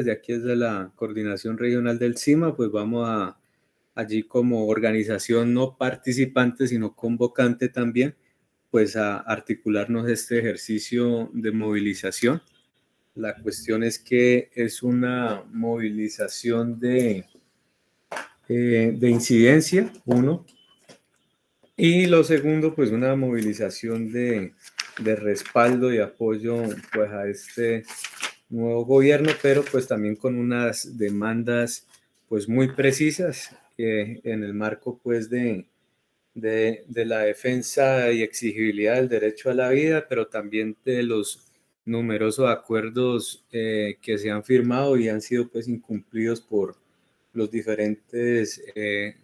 desde aquí desde la coordinación regional del CIMA, pues vamos a allí como organización no participante, sino convocante también, pues a articularnos este ejercicio de movilización. La cuestión es que es una movilización de incidencia, uno, y lo segundo, pues una movilización de respaldo y apoyo pues a este nuevo gobierno, pero pues también con unas demandas pues muy precisas en el marco pues de la defensa y exigibilidad del derecho a la vida, pero también de los numerosos acuerdos que se han firmado y han sido pues incumplidos por los diferentes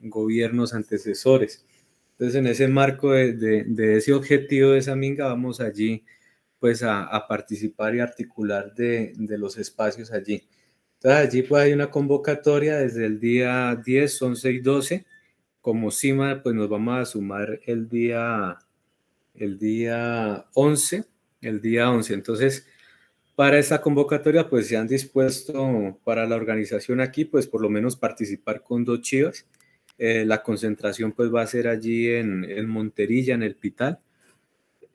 gobiernos antecesores. Entonces, en ese marco de ese objetivo de esa minga, vamos allí pues a participar y articular de los espacios allí. Entonces, allí pues hay una convocatoria desde el día 10, 11 y 12. Como CIMA, pues nos vamos a sumar el día 11, el día 11. Entonces, para esta convocatoria, pues se han dispuesto para la organización aquí, pues por lo menos participar con 2 chivas. La concentración pues va a ser allí en Monterilla, en el Pital.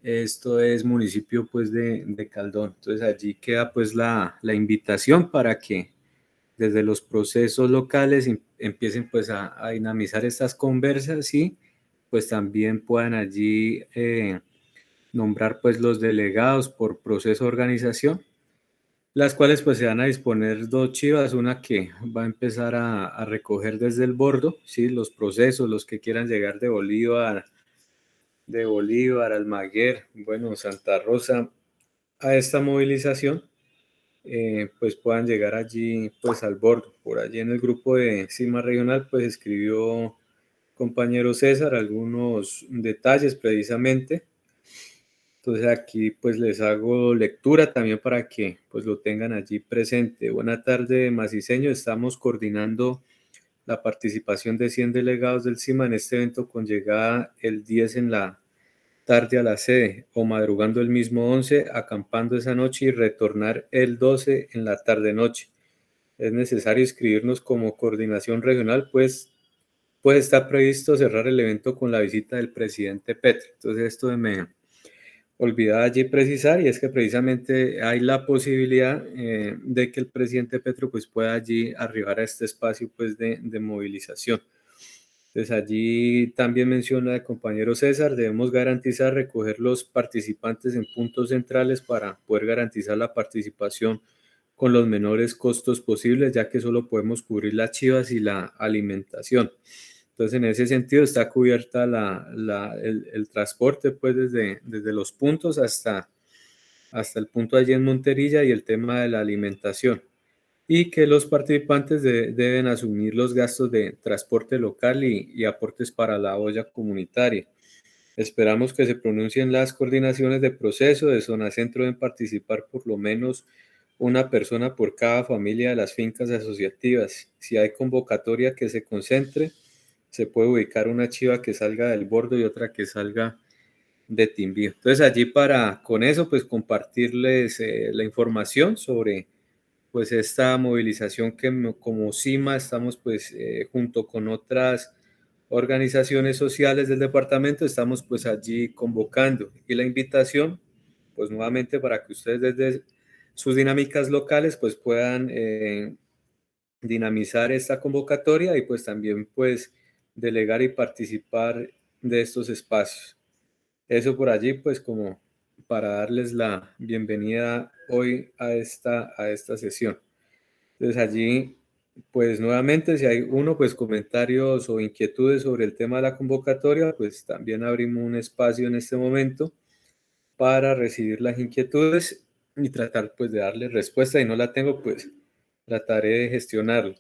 Esto es municipio pues de Caldón. Entonces allí queda pues la invitación para que desde los procesos locales empiecen pues a dinamizar estas conversas y pues también puedan allí nombrar pues los delegados por proceso de organización, las cuales pues se van a disponer 2 chivas, una que va a empezar a recoger desde el bordo, ¿sí? Los procesos, los que quieran llegar de Bolívar, Almaguer, bueno, Santa Rosa, a esta movilización, pues puedan llegar allí pues al bordo. Por allí en el grupo de CIMA Regional pues escribió compañero César algunos detalles precisamente. Entonces aquí pues les hago lectura también para que pues lo tengan allí presente. Buena tarde, Maciseño. Estamos coordinando la participación de 100 delegados del CIMA en este evento con llegada el 10 en la tarde a la sede o madrugando el mismo 11, acampando esa noche y retornar el 12 en la tarde-noche. Es necesario inscribirnos como coordinación regional, pues está previsto cerrar el evento con la visita del presidente Petro. Entonces esto me olvidaba allí precisar y es que precisamente hay la posibilidad de que el presidente Petro pues pueda allí arribar a este espacio pues de movilización. Entonces allí también menciona el compañero César, debemos garantizar recoger los participantes en puntos centrales para poder garantizar la participación con los menores costos posibles, ya que solo podemos cubrir las chivas y la alimentación. Entonces en ese sentido está cubierta el transporte pues desde los puntos hasta el punto allí en Monterilla y el tema de la alimentación y que los participantes deben asumir los gastos de transporte local y aportes para la olla comunitaria. Esperamos que se pronuncien las coordinaciones de proceso. De zona centro deben participar por lo menos una persona por cada familia de las fincas asociativas. Si hay convocatoria que se concentre, se puede ubicar una chiva que salga del bordo y otra que salga de Timbío. Entonces allí con eso pues compartirles la información sobre pues esta movilización que como CIMA estamos pues junto con otras organizaciones sociales del departamento, estamos pues allí convocando y la invitación pues nuevamente para que ustedes desde sus dinámicas locales pues puedan dinamizar esta convocatoria y pues también pues delegar y participar de estos espacios. Eso por allí pues como para darles la bienvenida hoy a esta sesión. Entonces allí, pues nuevamente, si hay pues comentarios o inquietudes sobre el tema de la convocatoria, pues también abrimos un espacio en este momento para recibir las inquietudes y tratar pues de darle respuesta. Y no la tengo, pues trataré de gestionarlo.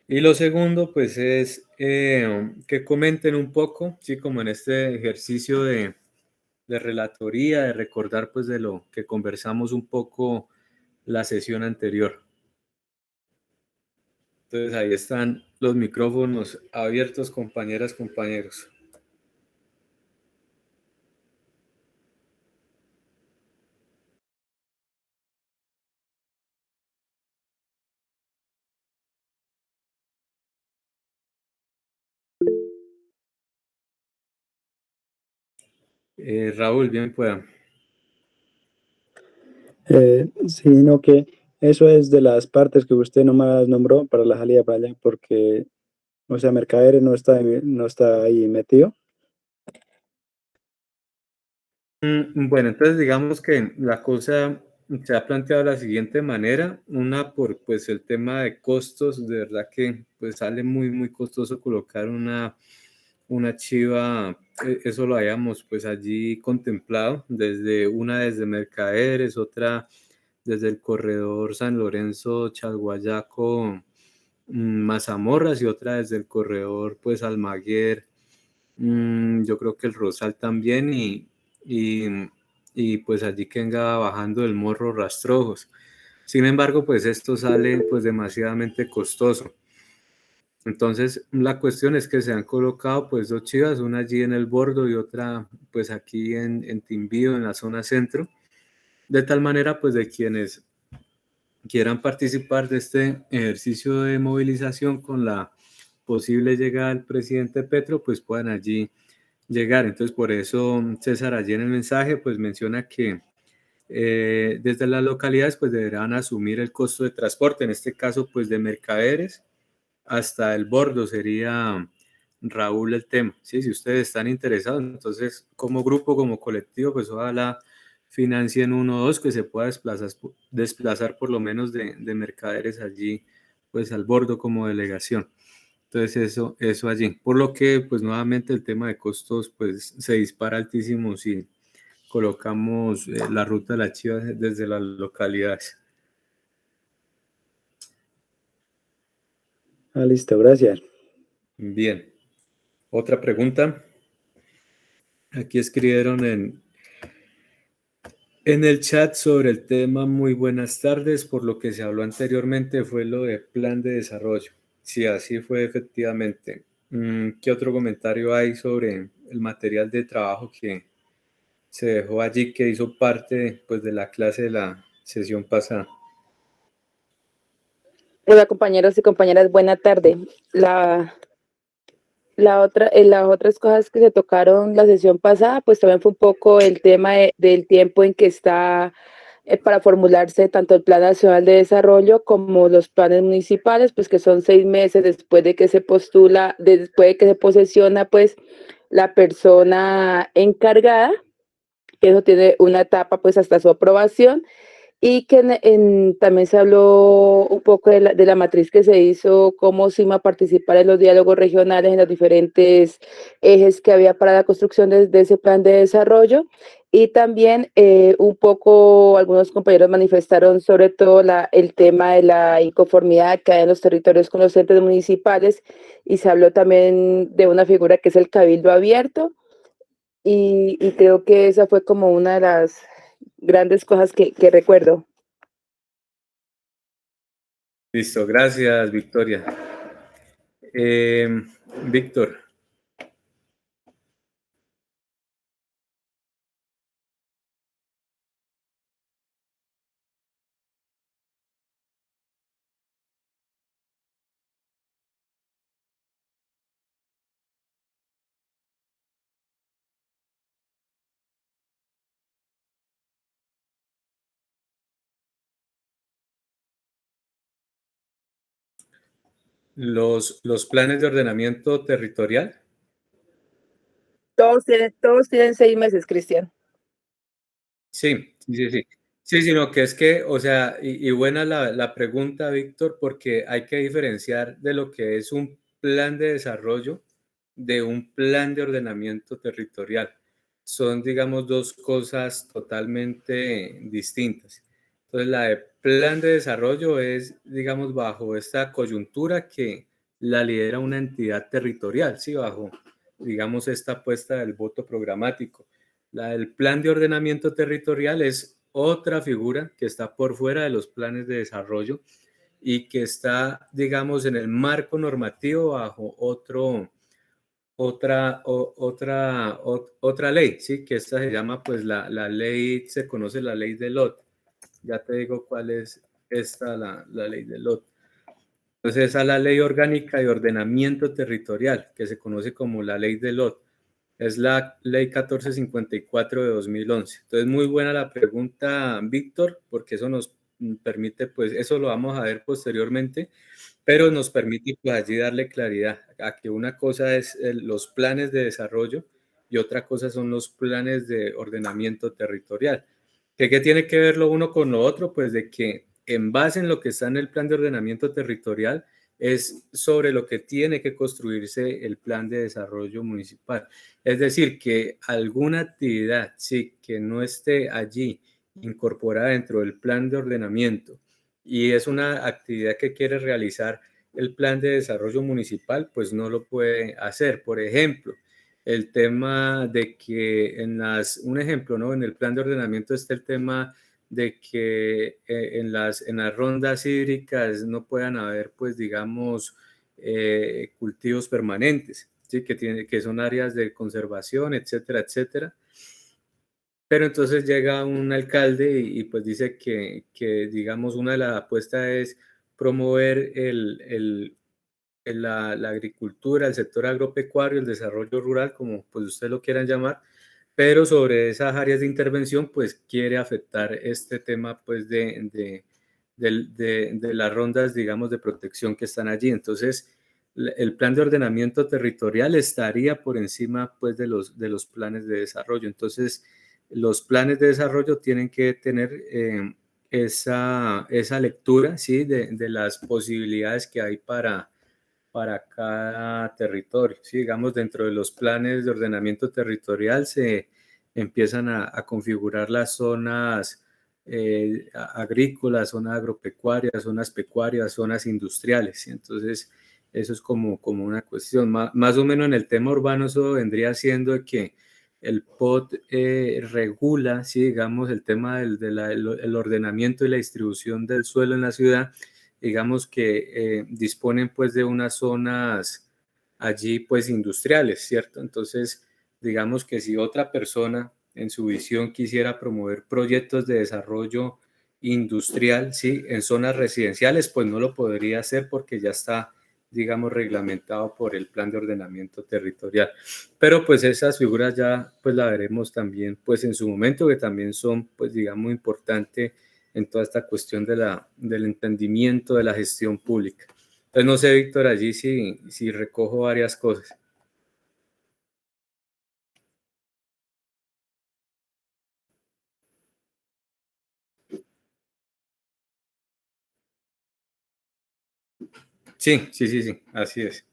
Y lo segundo, pues es que comenten un poco, sí, como en este ejercicio de relatoría, de recordar pues de lo que conversamos un poco la sesión anterior. Entonces ahí están los micrófonos abiertos, compañeras, compañeros. Raúl, bien pueda. Sino que eso es de las partes que usted nomás nombró para la salida para allá, porque, o sea, Mercaderes no está ahí metido. Bueno, entonces digamos que la cosa se ha planteado de la siguiente manera, una por pues el tema de costos, de verdad que pues sale muy costoso colocar una chiva, eso lo habíamos pues allí contemplado, desde Mercaderes, otra desde el corredor San Lorenzo, Chalguayaco, Mazamorras y otra desde el corredor pues Almaguer, yo creo que el Rosal también y, y pues allí que venga bajando el Morro Rastrojos. Sin embargo, pues esto sale pues demasiadamente costoso. Entonces, la cuestión es que se han colocado pues dos chivas, una allí en el Bordo y otra pues aquí en Timbío, en la zona centro, de tal manera pues de quienes quieran participar de este ejercicio de movilización con la posible llegada del presidente Petro, pues puedan allí llegar. Entonces, por eso César allí en el mensaje pues menciona que desde las localidades pues deberán asumir el costo de transporte, en este caso pues de Mercaderes hasta el Bordo sería, Raúl, el tema. ¿Sí? Si ustedes están interesados, entonces como grupo, como colectivo, pues ojalá financien uno o dos que se pueda desplazar por lo menos de Mercaderes allí, pues al Bordo como delegación. Entonces eso allí. Por lo que, pues nuevamente el tema de costos, pues se dispara altísimo si colocamos la ruta de la Chiva desde las localidades. Ah, listo, gracias. Bien. Otra pregunta. Aquí escribieron en el chat sobre el tema. Muy buenas tardes. Por lo que se habló anteriormente fue lo de plan de desarrollo. Sí, así fue efectivamente. ¿Qué otro comentario hay sobre el material de trabajo que se dejó allí, que hizo parte pues, de la clase de la sesión pasada? Hola compañeros y compañeras, buena tarde. Las otras cosas que se tocaron la sesión pasada, pues también fue un poco el tema del tiempo en que está para formularse tanto el Plan Nacional de Desarrollo como los planes municipales, pues que son 6 meses después de que se postula, después de que se posesiona, pues la persona encargada, que eso tiene una etapa pues hasta su aprobación y que también se habló un poco de la matriz que se hizo, cómo se iba a participar en los diálogos regionales, en los diferentes ejes que había para la construcción de ese plan de desarrollo. Y también un poco algunos compañeros manifestaron sobre todo el tema de la inconformidad que hay en los territorios con los entes municipales y se habló también de una figura que es el cabildo abierto y creo que esa fue como una de las grandes cosas que recuerdo. Listo, gracias, Victoria. Eh, Víctor. Los planes de ordenamiento territorial. Todos tienen 6 meses, Cristian. Sí. Sí, sino que es que, o sea, y buena la pregunta, Víctor, porque hay que diferenciar de lo que es un plan de desarrollo de un plan de ordenamiento territorial. Son, digamos, dos cosas totalmente distintas. Entonces, la de plan de desarrollo es, digamos, bajo esta coyuntura que la lidera una entidad territorial, ¿sí? Bajo, digamos, esta apuesta del voto programático. La del plan de ordenamiento territorial es otra figura que está por fuera de los planes de desarrollo y que está, digamos, en el marco normativo bajo otra ley, ¿sí? Que esta se llama, pues, la ley, se conoce la ley de Lot. Ya te digo cuál es esta, la ley de Lot. Entonces, esa es la ley orgánica de ordenamiento territorial, que se conoce como la ley de Lot. Es la Ley 1454 de 2011. Entonces, muy buena la pregunta, Víctor, porque eso nos permite, pues, eso lo vamos a ver posteriormente, pero nos permite, pues, allí darle claridad a que una cosa es los planes de desarrollo y otra cosa son los planes de ordenamiento territorial. ¿Qué tiene que ver lo uno con lo otro? Pues de que en base en lo que está en el plan de ordenamiento territorial es sobre lo que tiene que construirse el plan de desarrollo municipal. Es decir, que alguna actividad, sí, que no esté allí incorporada dentro del plan de ordenamiento y es una actividad que quiere realizar el plan de desarrollo municipal, pues no lo puede hacer. Por ejemplo, el tema de que un ejemplo, ¿no? En el plan de ordenamiento está el tema de que en las rondas hídricas no puedan haber, pues digamos, cultivos permanentes, ¿sí? Que son áreas de conservación, etcétera, etcétera. Pero entonces llega un alcalde pues dice que, digamos, una de las apuestas es promover la agricultura, el sector agropecuario, el desarrollo rural, como pues ustedes lo quieran llamar, pero sobre esas áreas de intervención, pues quiere afectar este tema pues de las rondas, digamos, de protección que están allí. Entonces, el plan de ordenamiento territorial estaría por encima pues de los planes de desarrollo. Entonces, los planes de desarrollo tienen que tener esa lectura, ¿sí? De las posibilidades que hay para cada territorio. ¿Sí? Digamos, dentro de los planes de ordenamiento territorial se empiezan a configurar las zonas agrícolas, zonas agropecuarias, zonas pecuarias, zonas industriales. ¿Sí? Entonces, eso es como una cuestión. Más o menos en el tema urbano, eso vendría siendo que el POT regula, ¿sí? Digamos, el tema el ordenamiento y la distribución del suelo en la ciudad, digamos que disponen pues de unas zonas allí pues industriales, ¿cierto? Entonces, digamos que si otra persona en su visión quisiera promover proyectos de desarrollo industrial, ¿sí? En zonas residenciales, pues no lo podría hacer porque ya está, digamos, reglamentado por el plan de ordenamiento territorial. Pero pues esas figuras ya pues la veremos también pues en su momento, que también son pues digamos importantes en toda esta cuestión del entendimiento de la gestión pública. Entonces, no sé, Víctor, allí si recojo varias cosas. Sí, así es.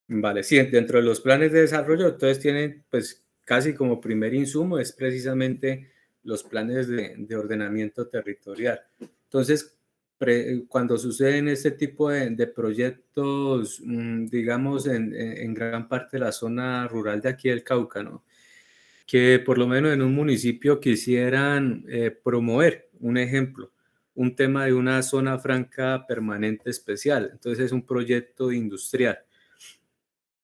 Vale, sí, dentro de los planes de desarrollo, entonces tienen pues casi como primer insumo es precisamente los planes de ordenamiento territorial. Entonces, cuando suceden este tipo de proyectos, digamos, en gran parte de la zona rural de aquí del Cauca, ¿no? Que por lo menos en un municipio quisieran promover, un ejemplo, un tema de una zona franca permanente especial. Entonces es un proyecto industrial.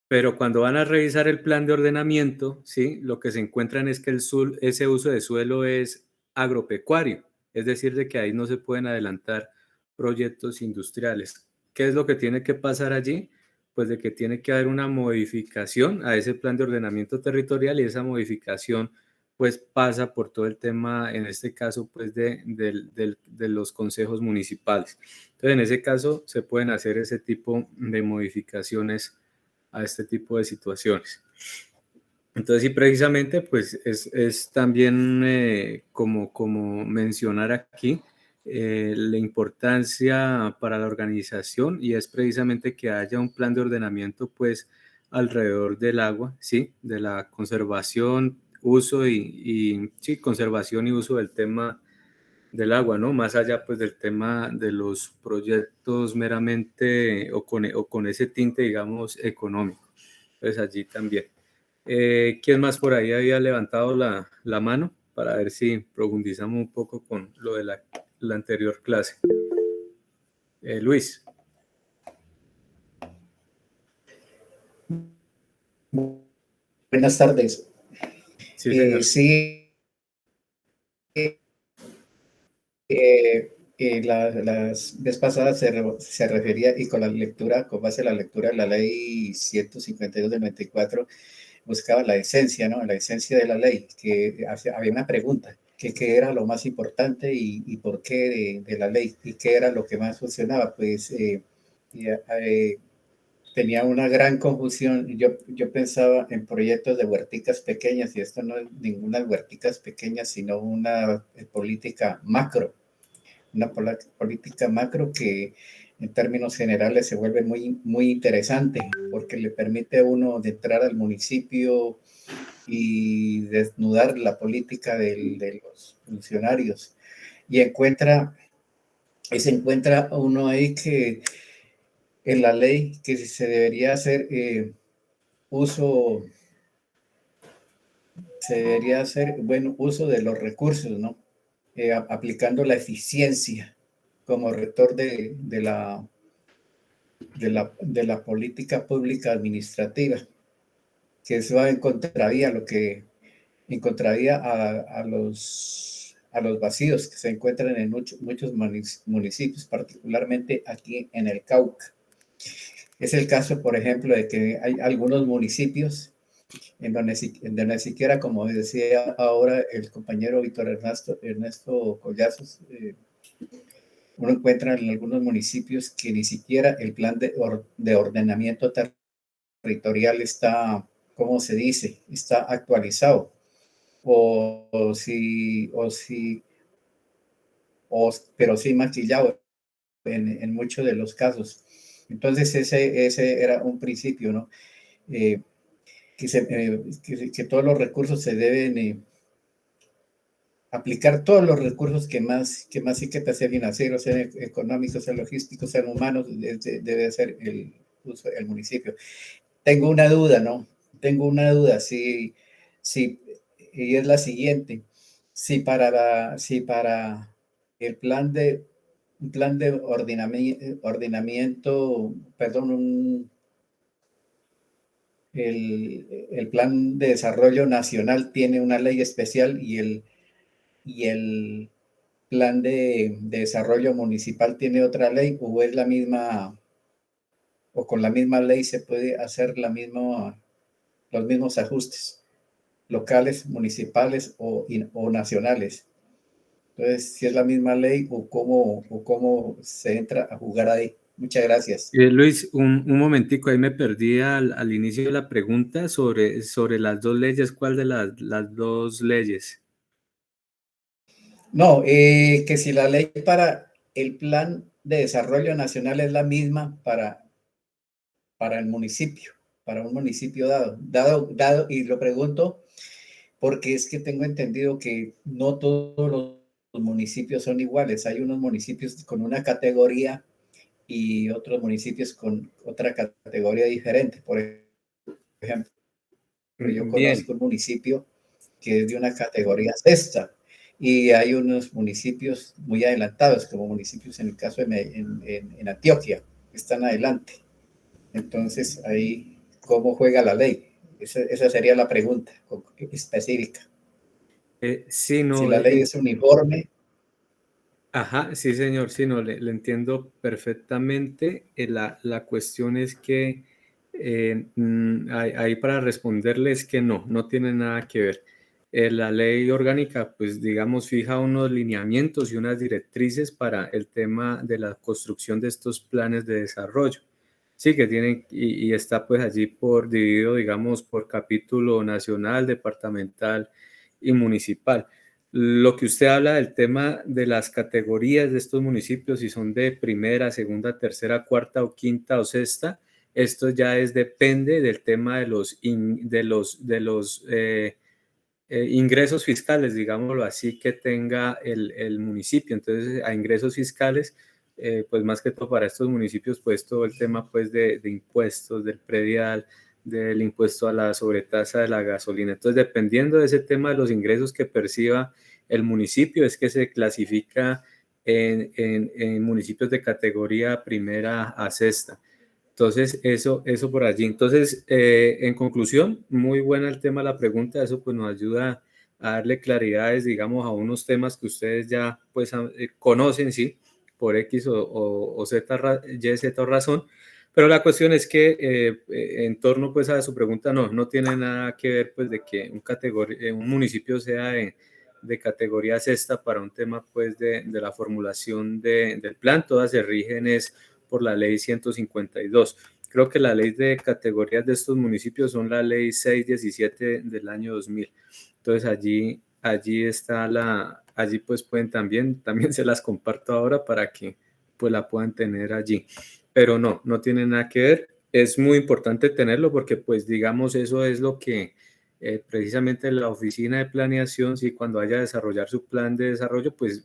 Pero cuando van a revisar el plan de ordenamiento, ¿sí? Lo que se encuentran es que ese uso de suelo es agropecuario, es decir, de que ahí no se pueden adelantar proyectos industriales. ¿Qué es lo que tiene que pasar allí? Pues de que tiene que haber una modificación a ese plan de ordenamiento territorial y esa modificación pues pasa por todo el tema, en este caso, pues de los consejos municipales. Entonces, en ese caso se pueden hacer ese tipo de modificaciones a este tipo de situaciones. Entonces, sí, precisamente, pues es también como mencionar aquí la importancia para la organización y es precisamente que haya un plan de ordenamiento, pues, alrededor del agua, ¿sí? De la conservación, uso sí, conservación y uso del tema del agua, ¿no? Más allá, pues, del tema de los proyectos meramente o con ese tinte, digamos, económico. Pues allí también. ¿Quién más por ahí había levantado la mano para ver si profundizamos un poco con lo de la anterior clase? Luis. Buenas tardes. Sí, señor. Sí, Las vez pasadas se refería, y con la lectura, con base en la lectura de la ley 152 del 94, buscaba la esencia, ¿no? La esencia de la ley, que había una pregunta, que qué era lo más importante y por qué de la ley, y qué era lo que más funcionaba. Pues tenía una gran confusión. Yo pensaba en proyectos de huerticas pequeñas, y esto no es ninguna huerticas pequeñas, sino una política macro, una política macro que en términos generales se vuelve muy, muy interesante, porque le permite a uno de entrar al municipio y desnudar la política de los funcionarios. Y se encuentra uno ahí que en la ley que se debería hacer uso, buen uso de los recursos, ¿no? Aplicando la eficiencia como rector de la política pública administrativa, que eso va en contravía a los vacíos que se encuentran en muchos municipios, particularmente aquí en el Cauca. Es el caso, por ejemplo, de que hay algunos municipios en donde siquiera, como decía ahora el compañero Víctor Ernesto Collazos, uno encuentra en algunos municipios que ni siquiera el plan de ordenamiento territorial está, ¿cómo se dice?, está actualizado. Pero sí maquillado en muchos de los casos. Entonces ese era un principio, ¿no? Que todos los recursos se deben aplicar, todos los recursos que más sí que sean financieros, sean económicos, sean logísticos, sean humanos, debe ser el uso del municipio. Tengo una duda, ¿no? Y es la siguiente. Si para el plan de ordenamiento, perdón, el plan de desarrollo nacional tiene una ley especial y el plan de desarrollo municipal tiene otra ley, o es la misma, o con la misma ley se puede hacer los mismos ajustes locales, municipales o nacionales. Entonces, si es la misma ley o cómo se entra a jugar ahí. Muchas gracias. Luis, un momentico, ahí me perdí al inicio de la pregunta sobre las dos leyes. ¿Cuál de las dos leyes? No, que si la ley para el plan de desarrollo nacional es la misma para el municipio, para un municipio dado, y lo pregunto porque es que tengo entendido que no todos los municipios son iguales. Hay unos municipios con una categoría y otros municipios con otra categoría diferente. Por ejemplo, yo conozco un municipio que es de una categoría sexta y hay unos municipios muy adelantados, como municipios en el caso en Antioquia, que están adelante. Entonces, ahí, ¿cómo juega la ley? Esa sería la pregunta específica. Sí, no, si la ley es uniforme. Ajá, sí, señor, sí, no, le entiendo perfectamente. La cuestión es que ahí para responderles que no tiene nada que ver. La ley orgánica, pues digamos, fija unos lineamientos y unas directrices para el tema de la construcción de estos planes de desarrollo. Sí, que tienen, y está pues allí dividido, digamos, por capítulo nacional, departamental y municipal. Lo que usted habla del tema de las categorías de estos municipios, si son de primera, segunda, tercera, cuarta o quinta o sexta, esto ya depende del tema de los ingresos fiscales, digámoslo así, que tenga el municipio. Entonces, a ingresos fiscales, pues más que todo para estos municipios, pues todo el tema pues de impuestos, del predial, del impuesto a la sobretasa de la gasolina. Entonces, dependiendo de ese tema de los ingresos que perciba el municipio, es que se clasifica en municipios de categoría primera a sexta. Entonces, eso por allí. Entonces, en conclusión, muy buena el tema de la pregunta. Eso pues nos ayuda a darle claridades, digamos, a unos temas que ustedes ya pues conocen, ¿sí? por X o Z, Y, Z o razón. Pero la cuestión es que en torno pues a su pregunta no tiene nada que ver pues de que un municipio sea de categoría sexta para un tema pues de la formulación del plan. Todas se rigen es por la ley 152. Creo que la ley de categorías de estos municipios son la ley 617 del año 2000. Entonces allí está allí pues pueden también se las comparto ahora para que pues la puedan tener allí. Pero no tiene nada que ver. Es muy importante tenerlo porque pues digamos eso es lo que precisamente la oficina de planeación, si cuando vaya a desarrollar su plan de desarrollo, pues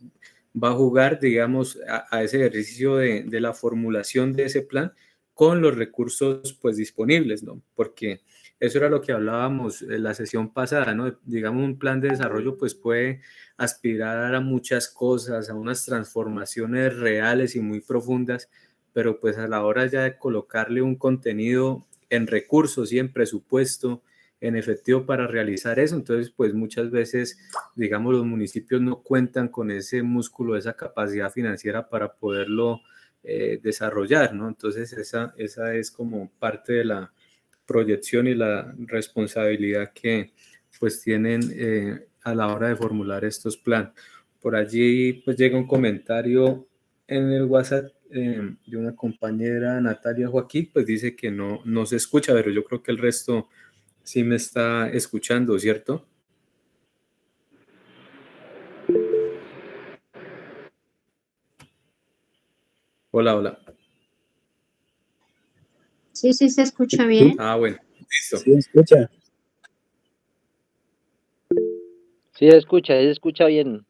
va a jugar, digamos, a ese ejercicio de la formulación de ese plan con los recursos pues disponibles, ¿no? Porque eso era lo que hablábamos en la sesión pasada, ¿no? Digamos, un plan de desarrollo pues puede aspirar a muchas cosas, a unas transformaciones reales y muy profundas, pero pues a la hora ya de colocarle un contenido en recursos y en presupuesto, en efectivo para realizar eso, entonces pues muchas veces, digamos, los municipios no cuentan con ese músculo, esa capacidad financiera para poderlo desarrollar, ¿no? Entonces esa es como parte de la proyección y la responsabilidad que pues tienen a la hora de formular estos planes. Por allí pues llega un comentario en el WhatsApp de una compañera, Natalia Joaquín, pues dice que no se escucha, pero yo creo que el resto sí me está escuchando, ¿cierto? Hola. Sí, se escucha Sí, bien. Bueno, listo. sí, escucha. Sí, se escucha bien.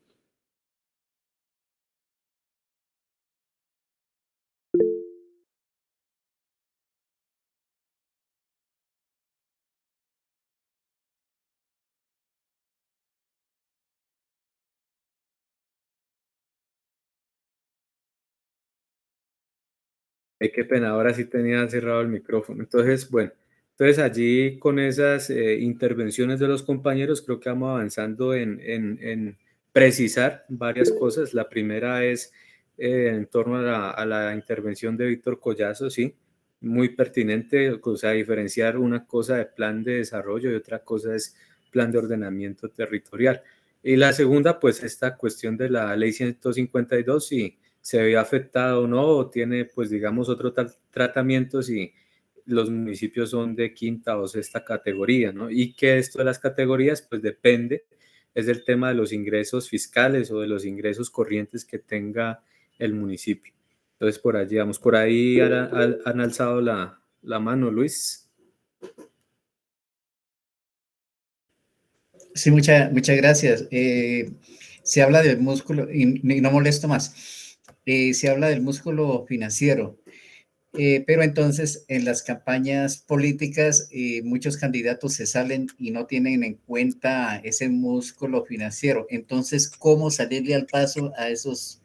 Qué pena, ahora sí tenía cerrado el micrófono. Entonces, bueno, allí con esas intervenciones de los compañeros, creo que vamos avanzando en precisar varias cosas. La primera es en torno a la intervención de Víctor Collazo, sí, muy pertinente, o sea, diferenciar una cosa de plan de desarrollo y otra cosa es plan de ordenamiento territorial. Y la segunda, pues esta cuestión de la ley 152 y se ve afectado o no, o tiene, pues digamos, otro tratamiento si los municipios son de quinta o sexta categoría, ¿no? Y que esto de las categorías, pues depende, es del tema de los ingresos fiscales o de los ingresos corrientes que tenga el municipio. Entonces, por allí vamos, por ahí han alzado la mano, Luis. Sí, muchas gracias. Se habla del músculo, y no molesto más, se habla del músculo financiero, pero entonces en las campañas políticas muchos candidatos se salen y no tienen en cuenta ese músculo financiero. Entonces, ¿cómo salirle al paso a esos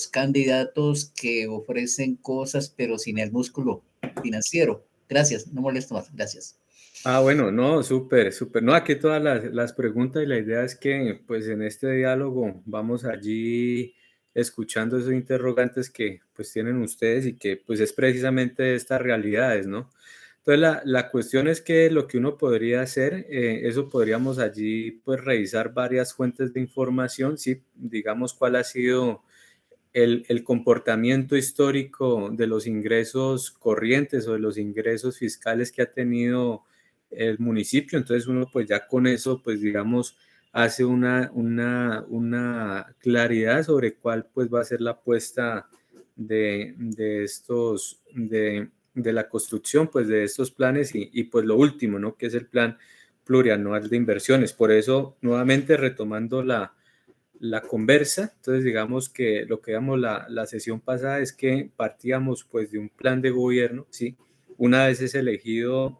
candidatos que ofrecen cosas pero sin el músculo financiero? Gracias, no molesto más, gracias. Bueno, no, súper. No, aquí todas las preguntas y la idea es que pues en este diálogo vamos allí escuchando esos interrogantes que pues tienen ustedes y que pues es precisamente estas realidades, ¿no? Entonces la cuestión es que lo que uno podría hacer, eso podríamos allí pues revisar varias fuentes de información, sí, digamos cuál ha sido el comportamiento histórico de los ingresos corrientes o de los ingresos fiscales que ha tenido el municipio. Entonces uno pues ya con eso pues digamos hace una claridad sobre cuál pues va a ser la apuesta de la construcción pues de estos planes y pues lo último, ¿no? Que es el plan plurianual de inversiones. Por eso nuevamente retomando la conversa. Entonces, digamos que lo que vimos la sesión pasada es que partíamos pues de un plan de gobierno, ¿sí? Una vez es elegido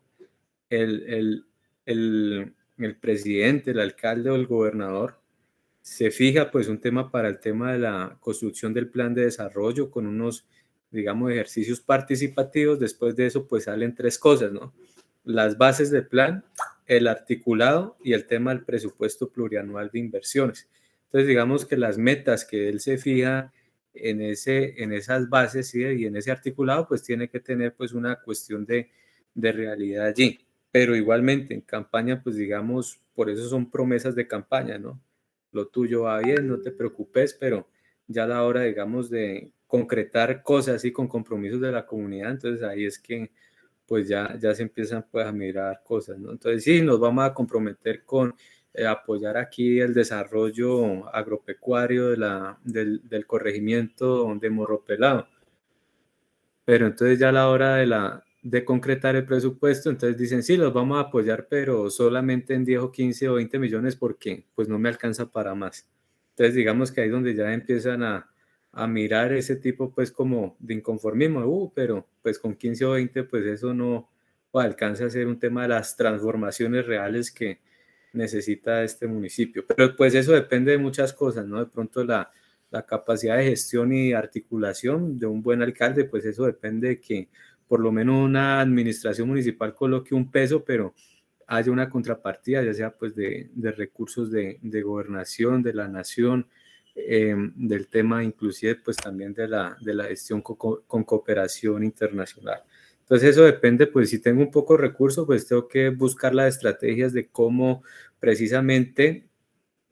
el, el presidente, el alcalde o el gobernador, se fija pues un tema para el tema de la construcción del plan de desarrollo con unos, digamos, ejercicios participativos. Después de eso pues salen tres cosas, ¿no? Las bases del plan, el articulado y el tema del presupuesto plurianual de inversiones. Entonces, digamos que las metas que él se fija en esas bases, ¿sí? Y en ese articulado, pues tiene que tener pues una cuestión de realidad allí. Pero igualmente en campaña, pues digamos, por eso son promesas de campaña, ¿no? Lo tuyo va bien, no te preocupes, pero ya a la hora, digamos, de concretar cosas y con compromisos de la comunidad, entonces ahí es que pues ya se empiezan pues a mirar cosas, ¿no? Entonces sí, nos vamos a comprometer con apoyar aquí el desarrollo agropecuario del corregimiento de Morro Pelado. Pero entonces ya a la hora de concretar el presupuesto, entonces dicen, sí, los vamos a apoyar, pero solamente en 10 o 15 o 20 millones porque pues no me alcanza para más. Entonces digamos que ahí es donde ya empiezan a mirar ese tipo pues como de inconformismo, pero pues con 15 o 20 pues eso no alcanza a ser un tema de las transformaciones reales que necesita este municipio. Pero pues eso depende de muchas cosas, ¿no? De pronto la capacidad de gestión y articulación de un buen alcalde, pues eso depende de que por lo menos una administración municipal coloque un peso, pero haya una contrapartida, ya sea pues de recursos de gobernación, de la nación, del tema inclusive pues también de la gestión con cooperación internacional. Entonces eso depende, pues si tengo un poco de recursos, pues tengo que buscar las estrategias de cómo precisamente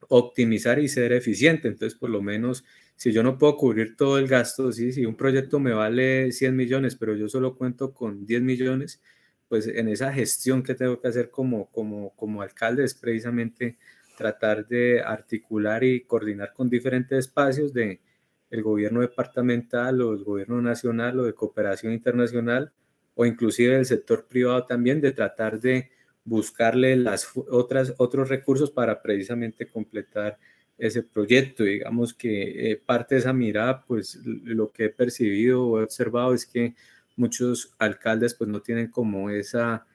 optimizar y ser eficiente. Entonces, por lo menos, si yo no puedo cubrir todo el gasto, ¿sí? Si un proyecto me vale 100 millones, pero yo solo cuento con 10 millones, pues en esa gestión que tengo que hacer como alcalde es precisamente tratar de articular y coordinar con diferentes espacios el gobierno departamental o el gobierno nacional o de cooperación internacional o inclusive del sector privado también, de tratar de buscarle otros recursos para precisamente completar ese proyecto. Digamos que parte de esa mirada, pues lo que he percibido o he observado es que muchos alcaldes pues no tienen como esa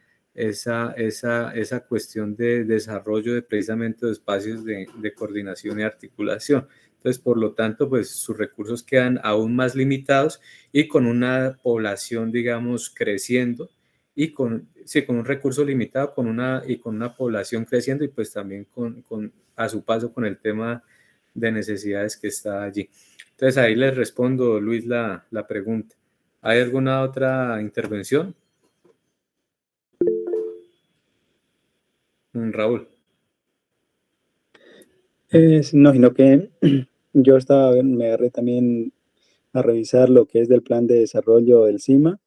cuestión de desarrollo de precisamente de espacios de coordinación y articulación. Entonces, por lo tanto, pues sus recursos quedan aún más limitados y con una población, digamos, creciendo y con un recurso limitado con una población creciendo y pues también a su paso con el tema de necesidades que está allí. Entonces ahí les respondo, Luis, la pregunta. ¿Hay alguna otra intervención? Raúl. No, sino que yo me agarré también a revisar lo que es del plan de desarrollo del CIMA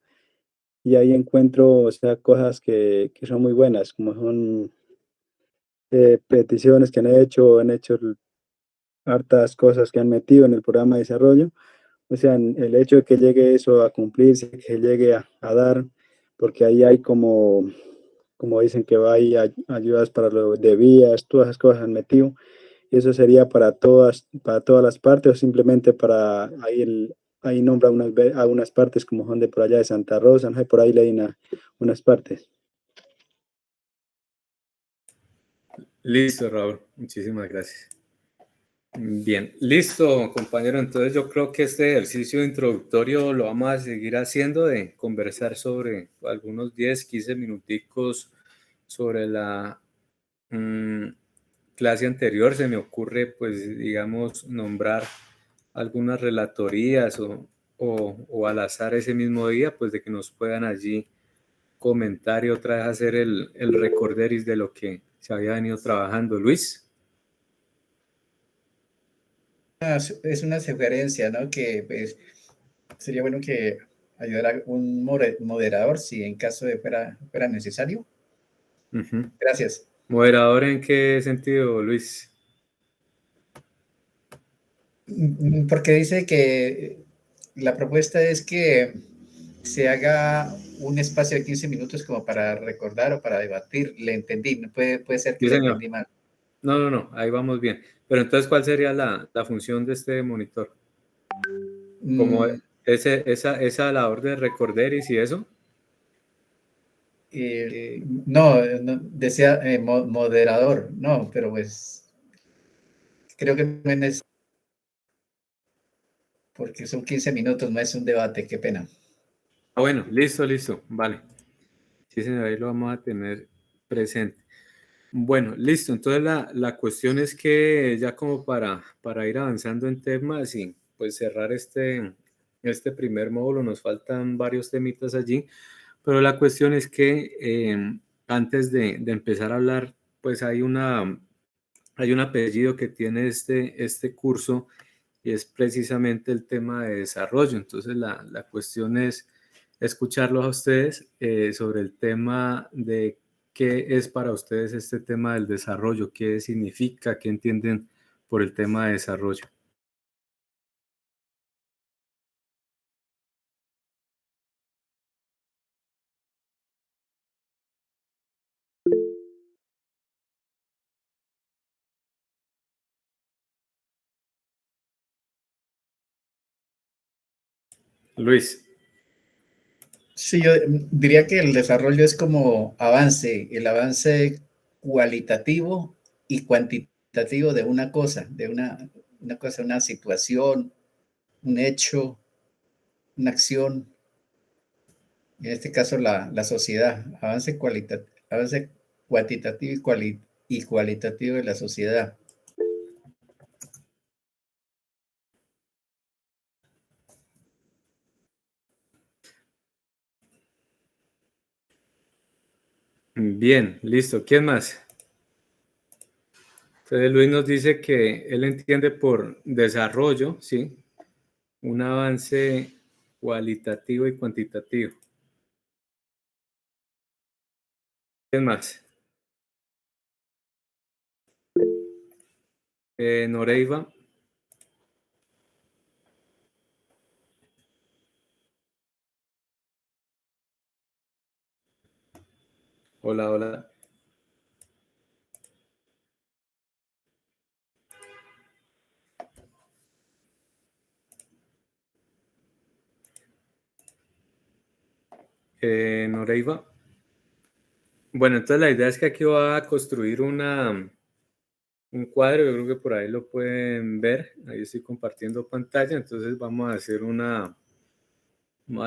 y ahí encuentro, o sea, cosas que son muy buenas, como son peticiones que han hecho hartas cosas que han metido en el programa de desarrollo. O sea, el hecho de que llegue eso a cumplirse, que llegue a dar, porque ahí hay como dicen que va ahí ayudas para lo de vías, todas esas cosas han metido. Y eso sería para todas las partes o simplemente para ahí nombra algunas partes como son de por allá de Santa Rosa, ¿no? Por ahí leí unas partes. Listo, Raúl. Muchísimas gracias. Bien, listo, compañero. Entonces yo creo que este ejercicio introductorio lo vamos a seguir haciendo de conversar sobre algunos 10, 15 minuticos sobre la clase anterior. Se me ocurre, pues, digamos, nombrar algunas relatorías o al azar ese mismo día, pues de que nos puedan allí comentar y otra vez hacer el recorderis de lo que se había venido trabajando. Luis. Es una sugerencia, ¿no? Que pues, sería bueno que ayudara un moderador si en caso de fuera necesario. Uh-huh. Gracias. ¿Moderador en qué sentido, Luis? Porque dice que la propuesta es que se haga un espacio de 15 minutos como para recordar o para debatir. Le entendí, puede ser que Sí, le señor. entendí mal. No, ahí vamos bien. Pero entonces, ¿cuál sería la función de este monitor? ¿Como esa labor de recorderis y eso? No, decía moderador, no, pero pues creo que no es necesario, porque son 15 minutos, no es un debate, qué pena. Ah, bueno, listo, vale. Sí, señor, ahí lo vamos a tener presente. Bueno, listo. Entonces la cuestión es que ya como para ir avanzando en temas y pues cerrar este primer módulo, nos faltan varios temitas allí, pero la cuestión es que antes de empezar a hablar, pues hay un apellido que tiene este curso y es precisamente el tema de desarrollo. Entonces la cuestión es escucharlos a ustedes sobre el tema de qué es para ustedes este tema del desarrollo, qué significa, qué entienden por el tema de desarrollo. Luis. Sí, yo diría que el desarrollo es como avance, el avance cualitativo y cuantitativo de una cosa, una cosa, una situación, un hecho, una acción, en este caso la sociedad, avance cuantitativo y cualitativo de la sociedad. Bien, listo. ¿Quién más? Entonces Luis nos dice que él entiende por desarrollo, ¿sí? Un avance cualitativo y cuantitativo. ¿Quién más? Noreiva. Hola, hola. Noreiva. Bueno, entonces la idea es que aquí va a construir un cuadro, yo creo que por ahí lo pueden ver, ahí estoy compartiendo pantalla, entonces vamos a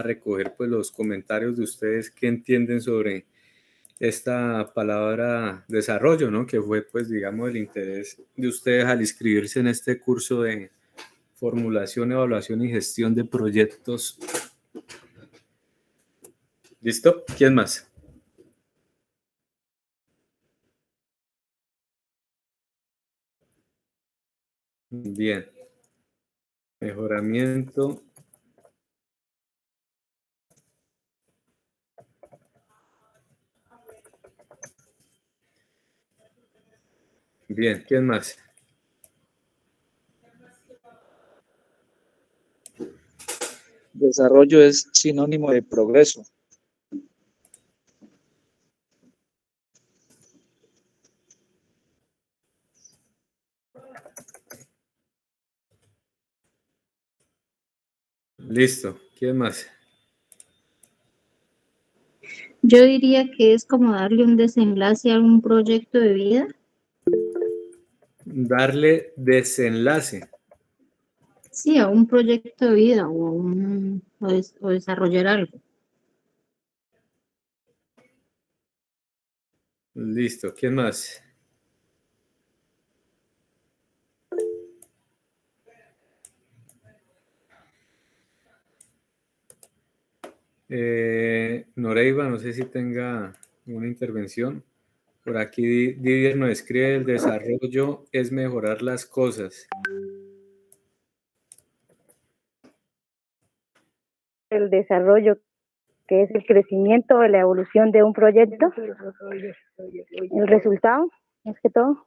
recoger pues los comentarios de ustedes que entienden sobre esta palabra desarrollo, ¿no? Que fue pues digamos el interés de ustedes al inscribirse en este curso de formulación, evaluación y gestión de proyectos. ¿Listo? ¿Quién más? Bien. Mejoramiento. Bien, ¿quién más? Desarrollo es sinónimo de progreso. Listo, ¿quién más? Yo diría que es como darle un desenlace a un proyecto de vida. Darle desenlace. Sí, a un proyecto de vida o desarrollar algo. Listo, ¿quién más? Noreiva, no sé si tenga una intervención. Por aquí Didier nos escribe: el desarrollo es mejorar las cosas. El desarrollo, que es el crecimiento o la evolución de un proyecto, el resultado, más que todo.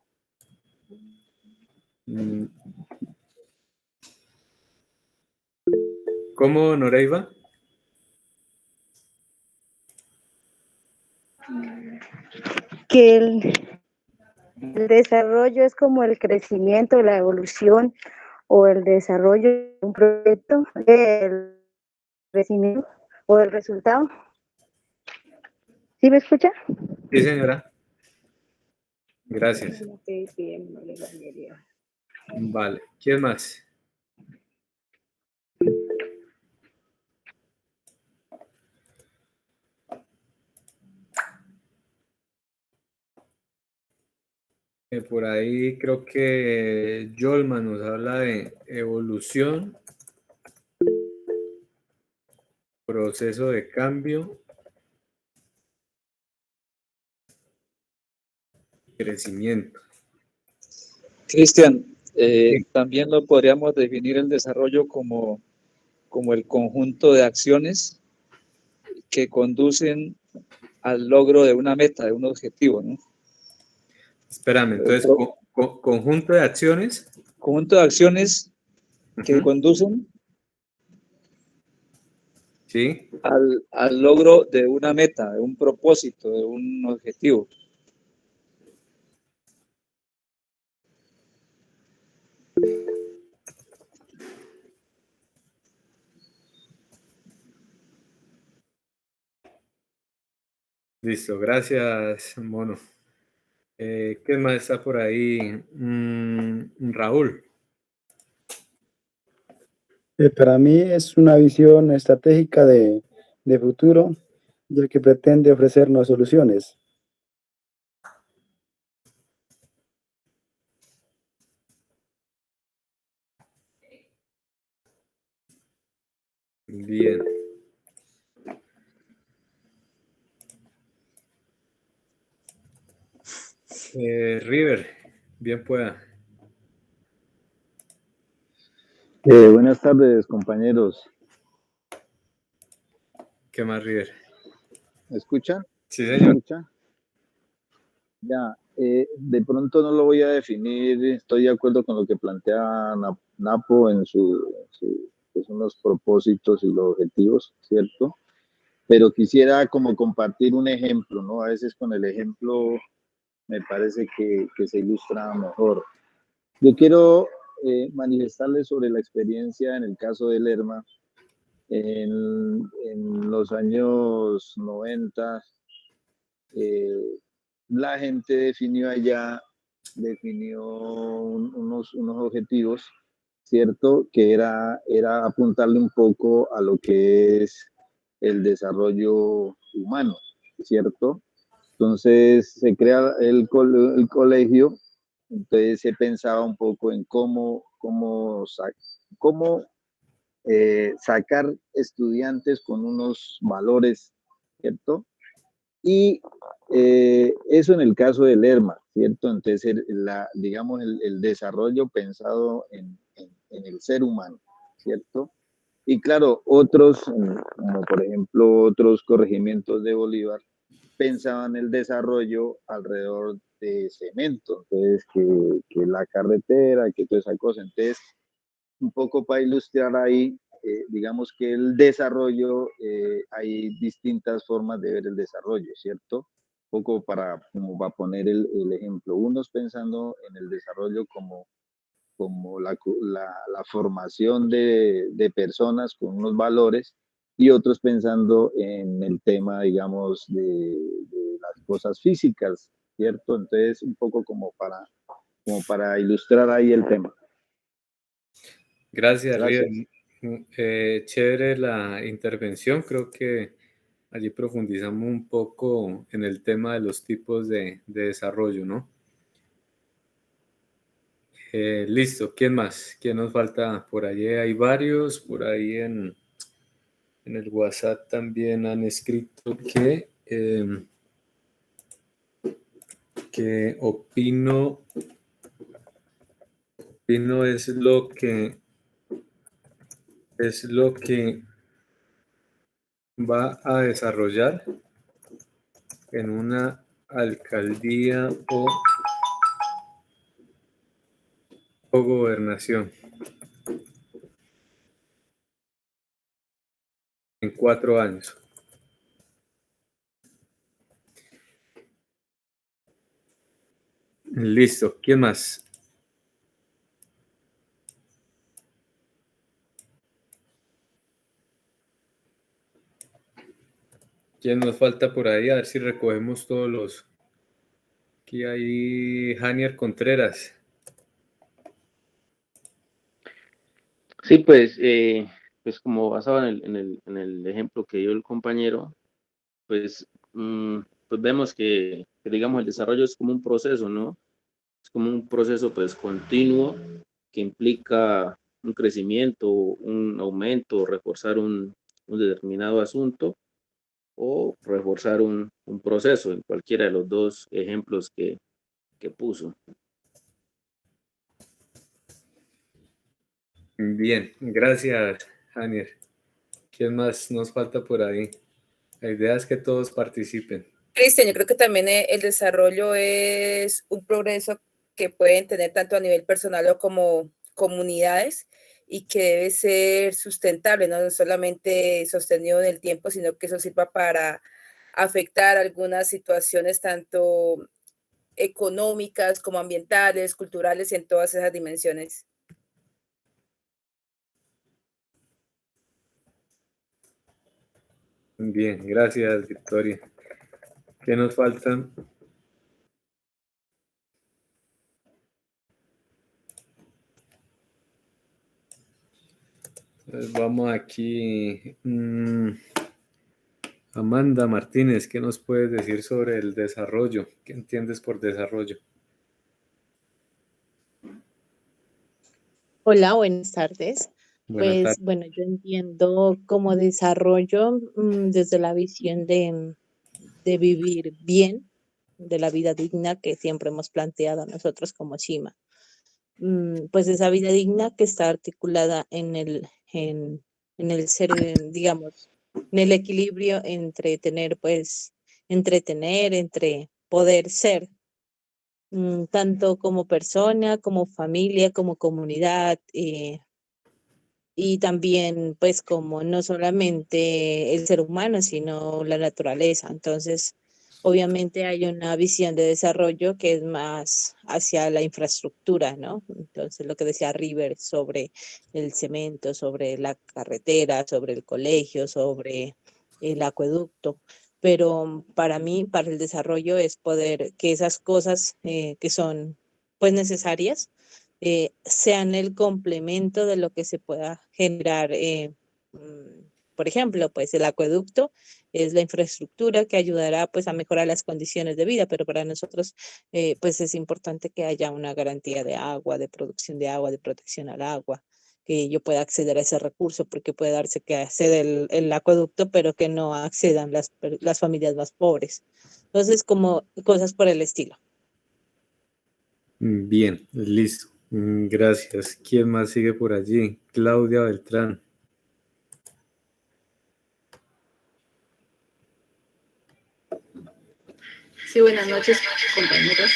¿Cómo, Noreiva? Que el desarrollo es como el crecimiento, la evolución o el desarrollo de un proyecto, el crecimiento o el resultado. ¿Sí me escucha? Sí, señora. Gracias. Vale, ¿quién más? Por ahí creo que Jolman nos habla de evolución, proceso de cambio, crecimiento. Cristian, Sí. también lo podríamos definir el desarrollo como el conjunto de acciones que conducen al logro de una meta, de un objetivo, ¿no? Espérame, entonces, conjunto de acciones. Conjunto de acciones que conducen Sí. al logro de una meta, de un propósito, de un objetivo. Listo, gracias, Mono. ¿Qué más está por ahí? Raúl. Para mí es una visión estratégica de futuro, ya que pretende ofrecernos soluciones. Bien. River, bien pueda. Buenas tardes, compañeros. ¿Qué más, River? ¿Me escuchan? Sí, ¿Me señor. escuchan? Ya, de pronto no lo voy a definir, estoy de acuerdo con lo que plantea Napo en que son los propósitos y los objetivos, ¿cierto? Pero quisiera como compartir un ejemplo, ¿no? A veces con el ejemplo me parece que se ilustra mejor. Yo quiero manifestarles sobre la experiencia en el caso de Lerma. En los años 90, la gente definió unos objetivos, ¿cierto? Que era apuntarle un poco a lo que es el desarrollo humano, ¿cierto? Entonces se crea el colegio, entonces se pensaba un poco en cómo sacar estudiantes con unos valores, ¿cierto? Y eso en el caso del Lerma, ¿cierto? Entonces, digamos, el desarrollo pensado en el ser humano, ¿cierto? Y claro, otros, como por ejemplo otros corregimientos de Bolívar, pensaban el desarrollo alrededor de cemento, entonces que la carretera, que toda esa cosa. Entonces, un poco para ilustrar ahí, digamos que el desarrollo, hay distintas formas de ver el desarrollo, ¿cierto? Un poco como va a poner el ejemplo, unos pensando en el desarrollo como la formación de personas con unos valores y otros pensando en el tema, digamos, de las cosas físicas, ¿cierto? Entonces, un poco como para ilustrar ahí el tema. Gracias, Gracias. River. Chévere la intervención. Creo que allí profundizamos un poco en el tema de los tipos de desarrollo, ¿no? Listo. ¿Quién más? ¿Quién nos falta? Por allí hay varios. Por ahí en el WhatsApp también han escrito que opino es lo que va a desarrollar en una alcaldía o gobernación en 4 años. Listo. ¿Quién más? ¿Quién nos falta por ahí? A ver si recogemos todos los. Aquí hay Janier Contreras. Sí, pues, pues como basado en el ejemplo que dio el compañero, pues, pues vemos que digamos el desarrollo es como un proceso, ¿no? Es como un proceso pues continuo que implica un crecimiento, un aumento, reforzar un determinado asunto o reforzar un proceso en cualquiera de los dos ejemplos que puso. Bien, gracias, Janier. ¿Quién más nos falta por ahí? La idea es que todos participen. Cristian, yo creo que también el desarrollo es un progreso que pueden tener tanto a nivel personal o como comunidades y que debe ser sustentable, no solamente sostenido en el tiempo, sino que eso sirva para afectar algunas situaciones tanto económicas como ambientales, culturales, en todas esas dimensiones. Bien, gracias, Victoria. ¿Qué nos faltan? Pues vamos aquí. Amanda Martínez, ¿qué nos puedes decir sobre el desarrollo? ¿Qué entiendes por desarrollo? Hola, buenas tardes. Buenas Pues tardes. bueno, yo entiendo como desarrollo desde la visión de vivir bien, de la vida digna que siempre hemos planteado nosotros como Shima. Pues esa vida digna que está articulada en el ser, digamos, en el equilibrio entre tener, pues, entretener, entre poder ser, tanto como persona, como familia, como comunidad, y también pues como no solamente el ser humano, sino la naturaleza. Entonces, obviamente hay una visión de desarrollo que es más hacia la infraestructura, ¿no? Entonces, lo que decía River sobre el cemento, sobre la carretera, sobre el colegio, sobre el acueducto. Pero para mí, para el desarrollo es poder que esas cosas que son pues necesarias, sean el complemento de lo que se pueda generar. Por ejemplo, pues el acueducto es la infraestructura que ayudará pues a mejorar las condiciones de vida, pero para nosotros pues es importante que haya una garantía de agua, de producción de agua, de protección al agua, que yo pueda acceder a ese recurso, porque puede darse que accede el acueducto, pero que no accedan las familias más pobres. Entonces, como cosas por el estilo. Bien, listo. Gracias. ¿Quién más sigue por allí? Claudia Beltrán. Sí, buenas noches, compañeros.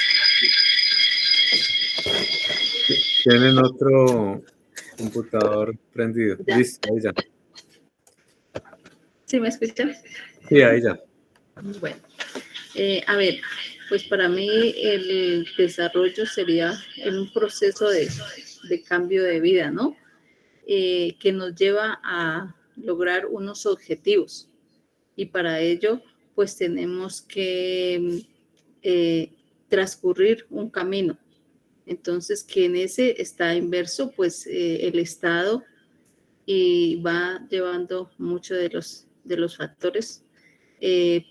Tienen otro computador prendido. ¿Ya? Listo, ahí ya. ¿Sí me escuchan? Sí, ahí ya. Bueno, a ver, pues para mí el desarrollo sería un proceso de cambio de vida, ¿no? Que nos lleva a lograr unos objetivos. Y para ello, pues tenemos que transcurrir un camino. Entonces, que en ese está inverso, pues el Estado y va llevando muchos de los factores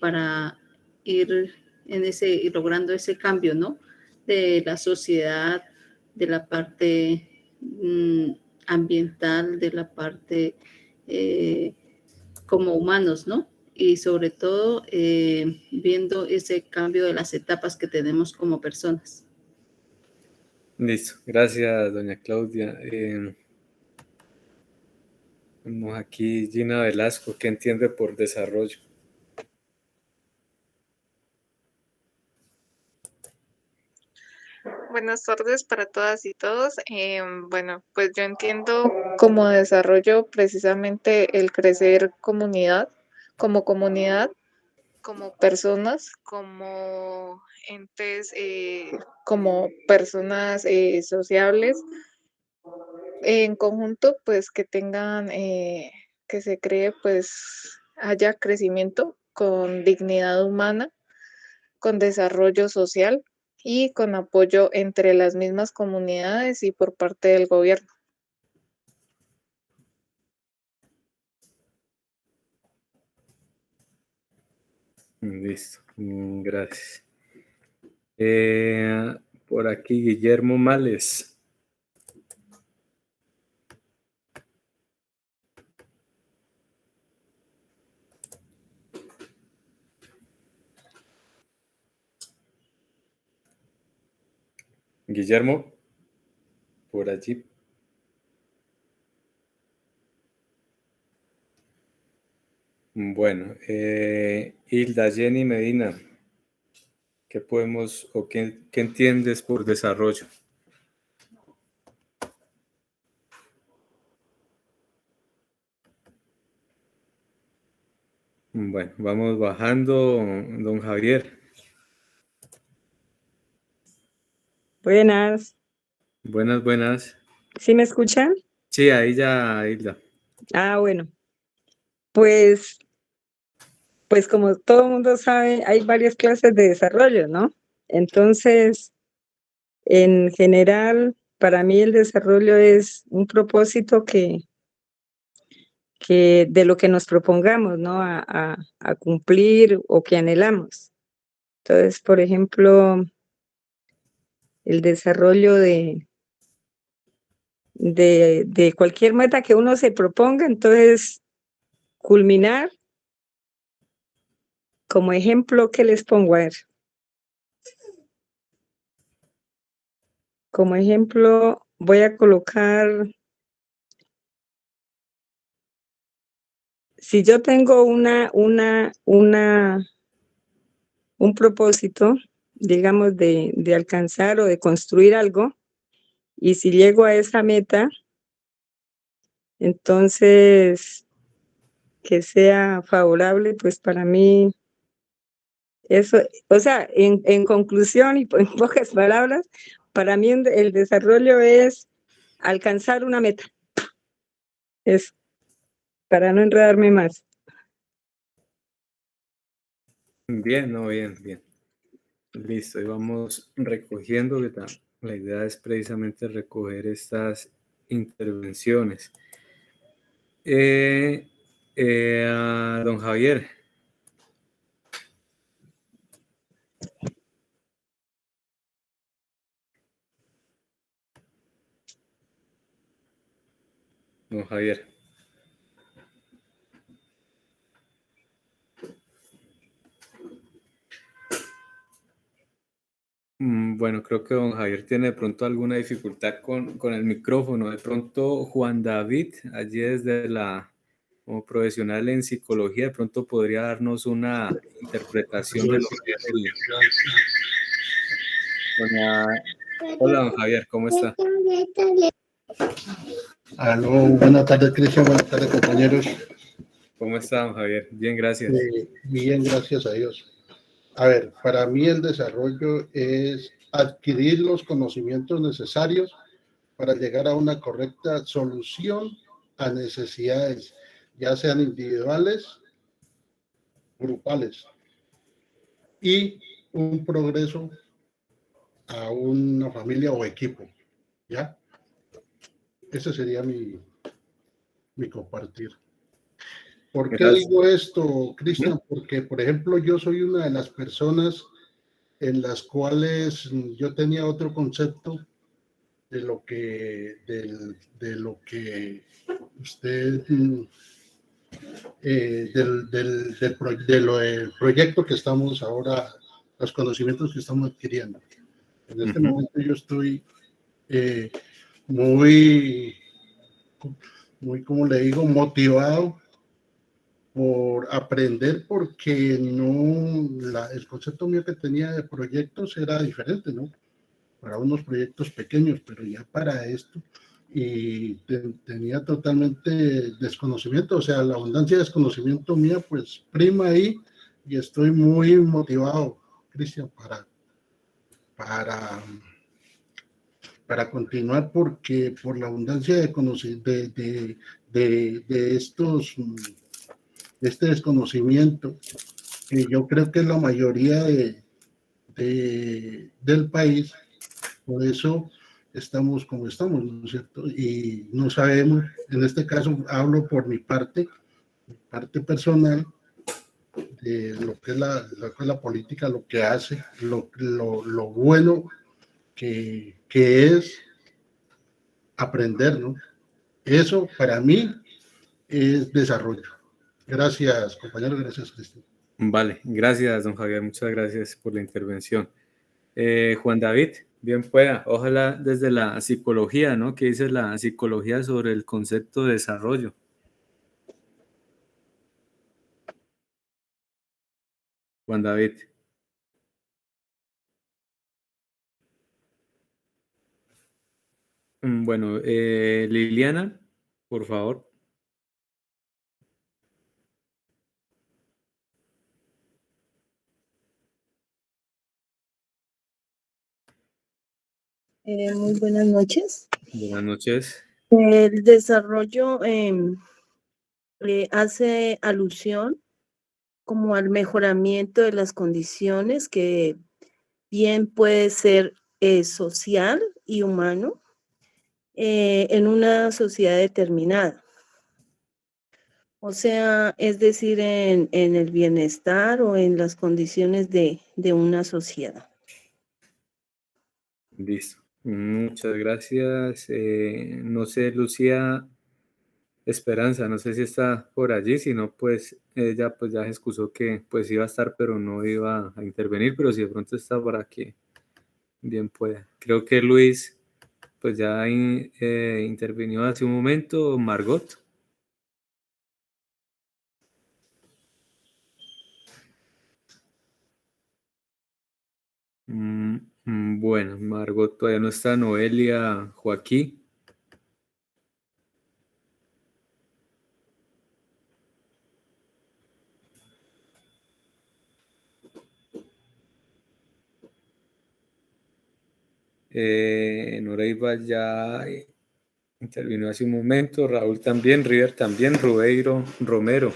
para ir en ese, y logrando ese cambio, ¿no? De la sociedad, de la parte ambiental, de la parte como humanos, ¿no? Y sobre todo viendo ese cambio de las etapas que tenemos como personas. Listo. Gracias, doña Claudia. Vamos aquí, Gina Velasco, ¿qué entiende por desarrollo? Buenas tardes para todas y todos. Bueno, pues yo entiendo como desarrollo precisamente el crecer comunidad, como personas, como entes, como personas sociables, en conjunto, pues que tengan, que se cree, pues haya crecimiento con dignidad humana, con desarrollo social y con apoyo entre las mismas comunidades y por parte del gobierno. Listo. Gracias. Por aquí Guillermo Males. Guillermo, por allí. Bueno, Hilda Jenny Medina, ¿qué podemos o qué entiendes por desarrollo? Bueno, vamos bajando, don Javier. Buenas. Buenas, buenas. ¿Sí me escuchan? Sí, ahí ya, Hilda. Bueno. Pues como todo el mundo sabe, hay varias clases de desarrollo, ¿no? Entonces, en general, para mí el desarrollo es un propósito que de lo que nos propongamos, ¿no? A cumplir o que anhelamos. Entonces, por ejemplo, el desarrollo de cualquier meta que uno se proponga, entonces, culminar, como ejemplo, ¿qué les pongo a ver? Como ejemplo, voy a colocar, si yo tengo un propósito, digamos, de alcanzar o de construir algo, y si llego a esa meta, entonces, que sea favorable, pues para mí, eso, o sea, en conclusión y en pocas palabras, para mí el desarrollo es alcanzar una meta. Eso, para no enredarme más. Bien, no, bien, bien. Listo, y vamos recogiendo, que la idea es precisamente recoger estas intervenciones. Don Javier. Don Javier. Bueno, creo que don Javier tiene de pronto alguna dificultad con el micrófono. De pronto, Juan David, allí desde como profesional en psicología, de pronto podría darnos una interpretación de lo que es el... Hola, don Javier, ¿cómo está? Aló, buenas tardes, Cristian, buenas tardes, compañeros. ¿Cómo está, don Javier? Bien, gracias. Bien, gracias a Dios. A ver, para mí el desarrollo es adquirir los conocimientos necesarios para llegar a una correcta solución a necesidades, ya sean individuales, grupales, y un progreso a una familia o equipo, ¿ya? Ese sería mi compartir. ¿Por qué digo esto, Cristian? Porque, por ejemplo, yo soy una de las personas en las cuales yo tenía otro concepto de lo que usted del proyecto que estamos ahora, los conocimientos que estamos adquiriendo. En este momento yo estoy muy, como le digo, motivado por aprender, porque el concepto mío que tenía de proyectos era diferente, ¿no? Para unos proyectos pequeños, pero ya para esto, y tenía totalmente desconocimiento, o sea, la abundancia de desconocimiento mía, pues prima ahí, y estoy muy motivado, Cristian, para continuar, porque por la abundancia de este desconocimiento, que yo creo que es la mayoría del país, por eso estamos como estamos, ¿no es cierto? Y no sabemos, en este caso hablo por mi parte personal, de lo que es la política, lo que hace, lo bueno que es aprender, ¿no? Eso para mí es desarrollo. Gracias, compañero, gracias, Cristian. Vale, gracias, don Javier, muchas gracias por la intervención. Juan David, bien pueda, ojalá desde la psicología, ¿no? ¿Qué dice la psicología sobre el concepto de desarrollo? Juan David. Bueno, Liliana, por favor. Muy buenas noches. Buenas noches. El desarrollo hace alusión como al mejoramiento de las condiciones que bien puede ser social y humano en una sociedad determinada. O sea, es decir, en el bienestar o en las condiciones de una sociedad. Listo. Muchas gracias. No sé, Lucía Esperanza, no sé si está por allí, si no, pues ella pues ya se excusó que pues iba a estar, pero no iba a intervenir, pero si de pronto está para que bien pueda. Creo que Luis pues ya intervino hace un momento. Margot. Bueno, Margot todavía no está. Noelia, Joaquín. Noreiva ya intervino hace un momento. Raúl también. River también. Rubeiro Romero.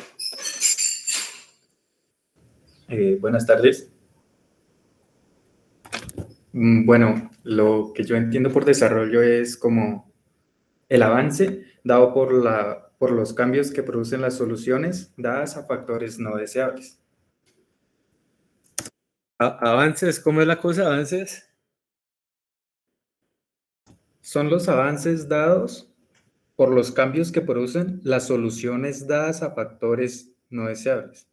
Buenas tardes. Bueno, lo que yo entiendo por desarrollo es como el avance dado por los cambios que producen las soluciones dadas a factores no deseables. Avances, ¿cómo es la cosa? Avances. Son los avances dados por los cambios que producen las soluciones dadas a factores no deseables.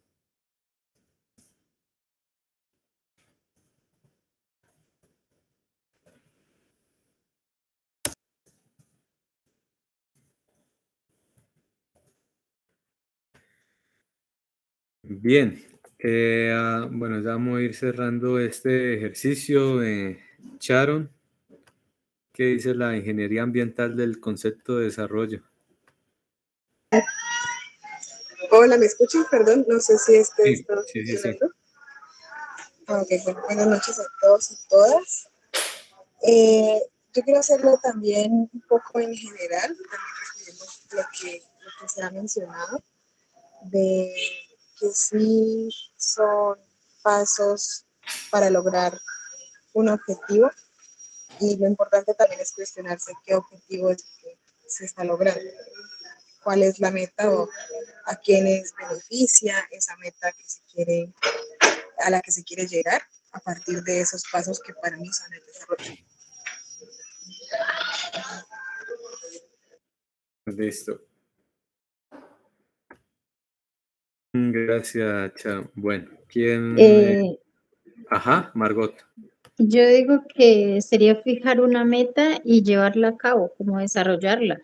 Bien, bueno, ya vamos a ir cerrando este ejercicio. Sharon, ¿qué dice la ingeniería ambiental del concepto de desarrollo? Hola, ¿me escuchan? Perdón, no sé si está Sí. funcionando. Ok, bueno, buenas noches a todos y todas. Yo quiero hacerlo también un poco en general, también lo que se ha mencionado, de que sí son pasos para lograr un objetivo, y lo importante también es cuestionarse qué objetivo es que se está logrando, cuál es la meta o a quiénes beneficia esa meta que se quiere, a la que se quiere llegar a partir de esos pasos que para mí son el desarrollo. Listo. Gracias, Sharon. Bueno, ¿quién? Ajá, Margot. Yo digo que sería fijar una meta y llevarla a cabo, como desarrollarla.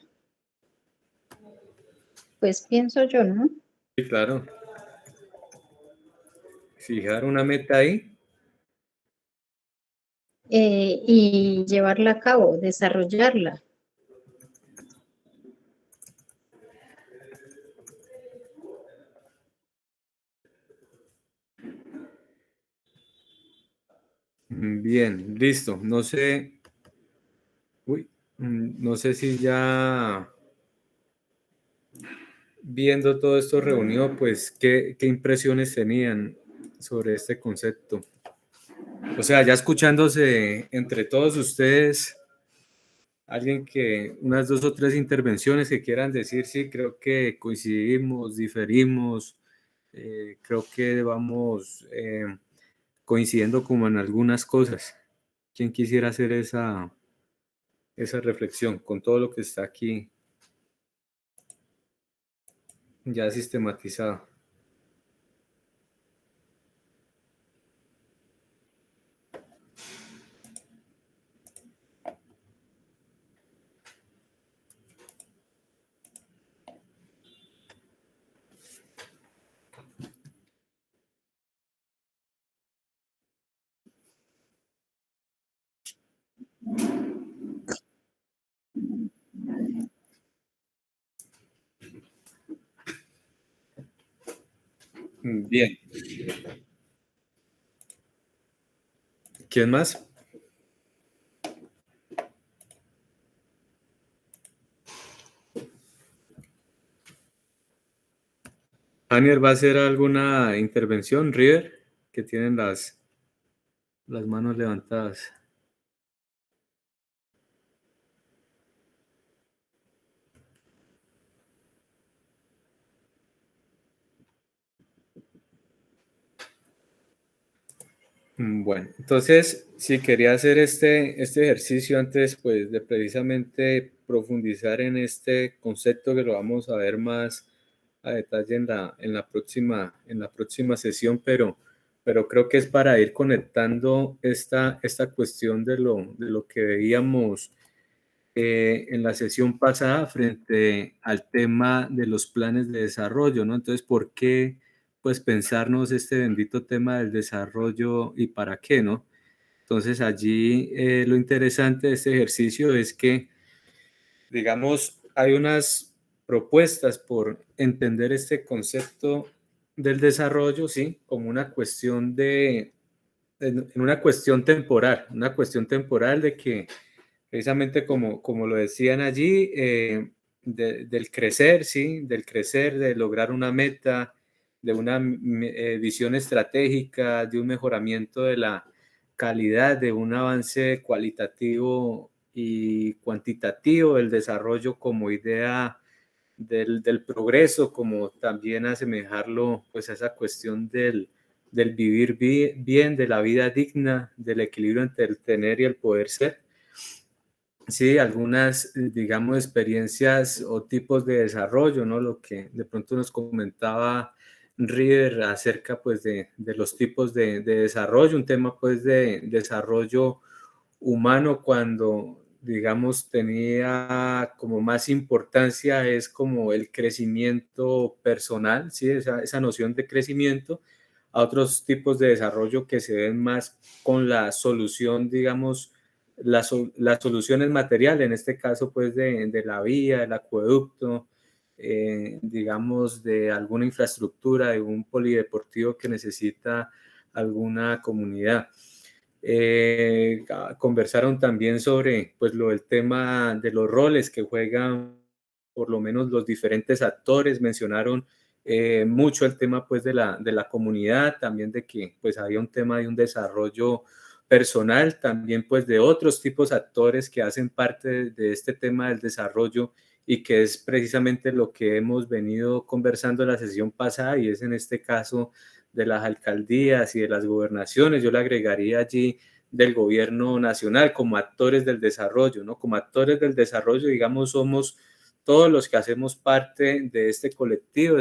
Pues pienso yo, ¿no? Sí, claro. Fijar una meta ahí. Y llevarla a cabo, desarrollarla. Bien, listo. No sé. No sé si ya viendo todo esto reunido, pues, ¿qué impresiones tenían sobre este concepto? O sea, ya escuchándose entre todos ustedes, alguien que, unas 2 o 3 intervenciones que quieran decir, sí, creo que coincidimos, diferimos, creo que vamos coincidiendo como en algunas cosas. ¿Quién quisiera hacer esa reflexión con todo lo que está aquí ya sistematizado? Bien. ¿Quién más? Anier, ¿va a hacer alguna intervención, River? Que tienen las manos levantadas. Bueno, entonces, si quería hacer este ejercicio antes, pues, de precisamente profundizar en este concepto que lo vamos a ver más a detalle en la próxima sesión, pero creo que es para ir conectando esta cuestión de lo que veíamos en la sesión pasada frente al tema de los planes de desarrollo, ¿no? Entonces, ¿por qué pues pensarnos este bendito tema del desarrollo y para qué, ¿no? Entonces, allí lo interesante de este ejercicio es que, digamos, hay unas propuestas por entender este concepto del desarrollo, ¿sí? Como una cuestión en una cuestión temporal de que precisamente como lo decían allí, del crecer, ¿sí? Del crecer, de lograr una meta, de una visión estratégica, de un mejoramiento de la calidad, de un avance cualitativo y cuantitativo del desarrollo como idea del progreso, como también asemejarlo pues a esa cuestión del vivir bien, de la vida digna, del equilibrio entre el tener y el poder ser. Sí, algunas, digamos, experiencias o tipos de desarrollo, ¿no? Lo que de pronto nos comentaba River acerca, pues, de los tipos de desarrollo, un tema, pues, de desarrollo humano cuando, digamos, tenía como más importancia es como el crecimiento personal, ¿sí? Esa noción de crecimiento, a otros tipos de desarrollo que se ven más con la solución, digamos, las soluciones materiales, en este caso, pues, de la vía, del acueducto, digamos, de alguna infraestructura, de un polideportivo que necesita alguna comunidad. Conversaron también sobre pues lo del tema de los roles que juegan por lo menos los diferentes actores, mencionaron mucho el tema pues de la comunidad, también de que pues había un tema de un desarrollo personal, también pues de otros tipos de actores que hacen parte de este tema del desarrollo y que es precisamente lo que hemos venido conversando en la sesión pasada y es en este caso de las alcaldías y de las gobernaciones. Yo le agregaría allí del gobierno nacional como actores del desarrollo, ¿no? Como actores del desarrollo, digamos, somos todos los que hacemos parte de este colectivo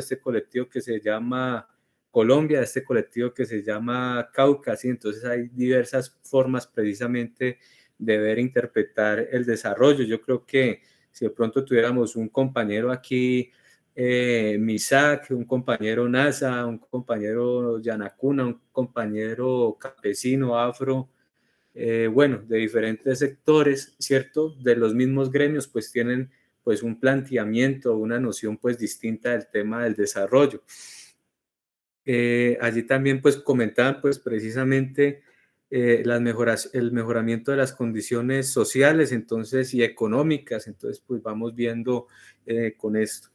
que se llama Colombia, este colectivo que se llama Cauca, ¿sí? Entonces hay diversas formas precisamente de ver e interpretar el desarrollo. Yo creo que si de pronto tuviéramos un compañero aquí, Misak, un compañero NASA, un compañero Yanacuna, un compañero campesino, afro, bueno, de diferentes sectores, ¿cierto? De los mismos gremios, pues tienen pues un planteamiento, una noción pues distinta del tema del desarrollo. Allí también pues comentaban pues precisamente el mejoramiento de las condiciones sociales entonces y económicas, entonces pues vamos viendo con esto.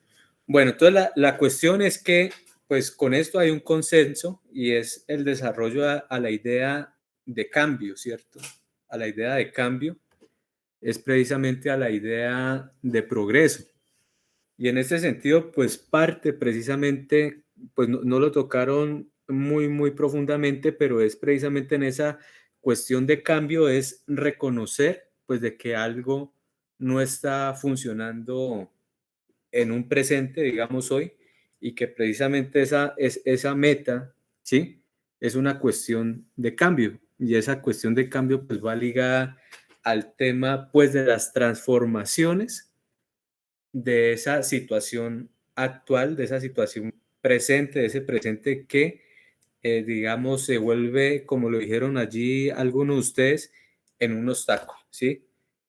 Bueno, entonces la cuestión es que pues con esto hay un consenso y es el desarrollo a la idea de cambio, ¿cierto? A la idea de cambio es precisamente a la idea de progreso. Y en este sentido, pues parte precisamente, pues no lo tocaron muy profundamente, pero es precisamente en esa cuestión de cambio es reconocer pues de que algo no está funcionando en un presente, digamos hoy, y que precisamente esa meta, ¿sí? Es una cuestión de cambio, y esa cuestión de cambio pues va ligada al tema pues de las transformaciones de esa situación actual, de esa situación presente, de ese presente que, digamos, se vuelve, como lo dijeron allí algunos de ustedes, en un obstáculo, ¿sí?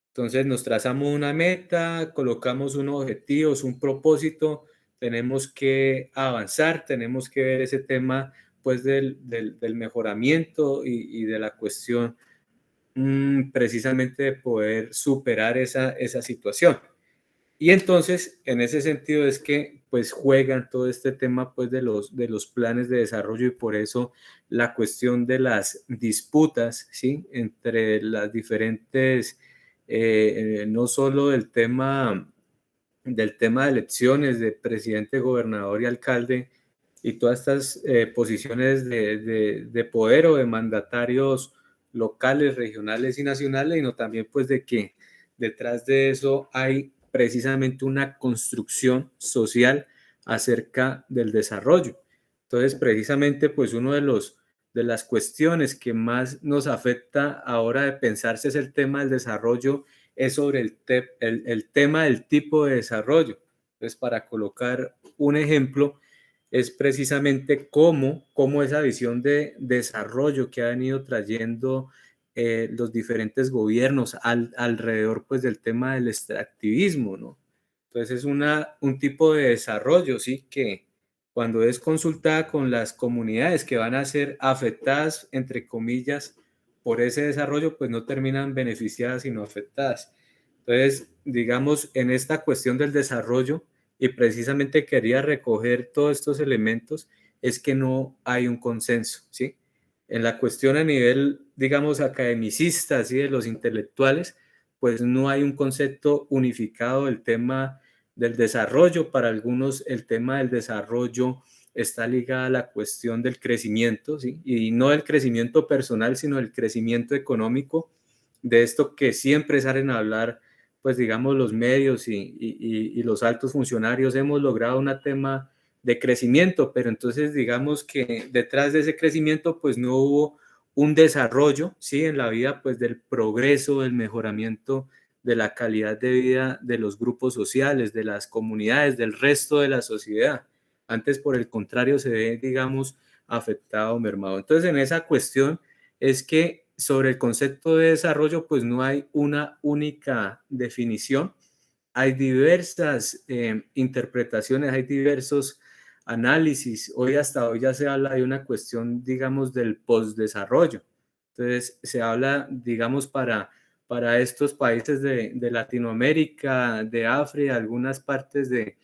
Entonces nos trazamos una meta, colocamos unos objetivos, un propósito, tenemos que avanzar, tenemos que ver ese tema pues del mejoramiento y de la cuestión precisamente de poder superar esa situación. Y entonces, en ese sentido es que pues juegan todo este tema pues de los planes de desarrollo y por eso la cuestión de las disputas, ¿sí? Entre las diferentes, no solo del tema de elecciones de presidente, gobernador y alcalde y todas estas posiciones de poder o de mandatarios locales, regionales y nacionales, sino también pues de que detrás de eso hay precisamente una construcción social acerca del desarrollo. Entonces, precisamente, pues uno de las cuestiones que más nos afecta ahora de pensarse es el tema del desarrollo, es sobre el tema del tipo de desarrollo. Entonces, para colocar un ejemplo, es precisamente cómo esa visión de desarrollo que ha venido trayendo los diferentes gobiernos alrededor pues del tema del extractivismo, ¿no? Entonces es un tipo de desarrollo, sí, que cuando es consultada con las comunidades que van a ser afectadas, entre comillas, por ese desarrollo, pues no terminan beneficiadas, sino afectadas. Entonces, digamos, en esta cuestión del desarrollo, y precisamente quería recoger todos estos elementos, es que no hay un consenso, ¿sí? En la cuestión a nivel, digamos, academicista, ¿sí? De los intelectuales, pues no hay un concepto unificado del tema del desarrollo. Para algunos el tema del desarrollo está ligado a la cuestión del crecimiento, ¿sí? Y no del crecimiento personal, sino del crecimiento económico, de esto que siempre salen a hablar, pues digamos, los medios y los altos funcionarios. Hemos logrado un tema de crecimiento, pero entonces digamos que detrás de ese crecimiento pues no hubo un desarrollo, ¿sí? En la vida pues del progreso, del mejoramiento de la calidad de vida de los grupos sociales, de las comunidades, del resto de la sociedad. Antes, por el contrario, se ve, digamos, afectado o mermado. Entonces, en esa cuestión es que sobre el concepto de desarrollo, pues no hay una única definición. Hay diversas interpretaciones, hay diversos análisis. Hasta hoy ya se habla de una cuestión, digamos, del postdesarrollo. Entonces, se habla, digamos, para estos países de Latinoamérica, de África, algunas partes de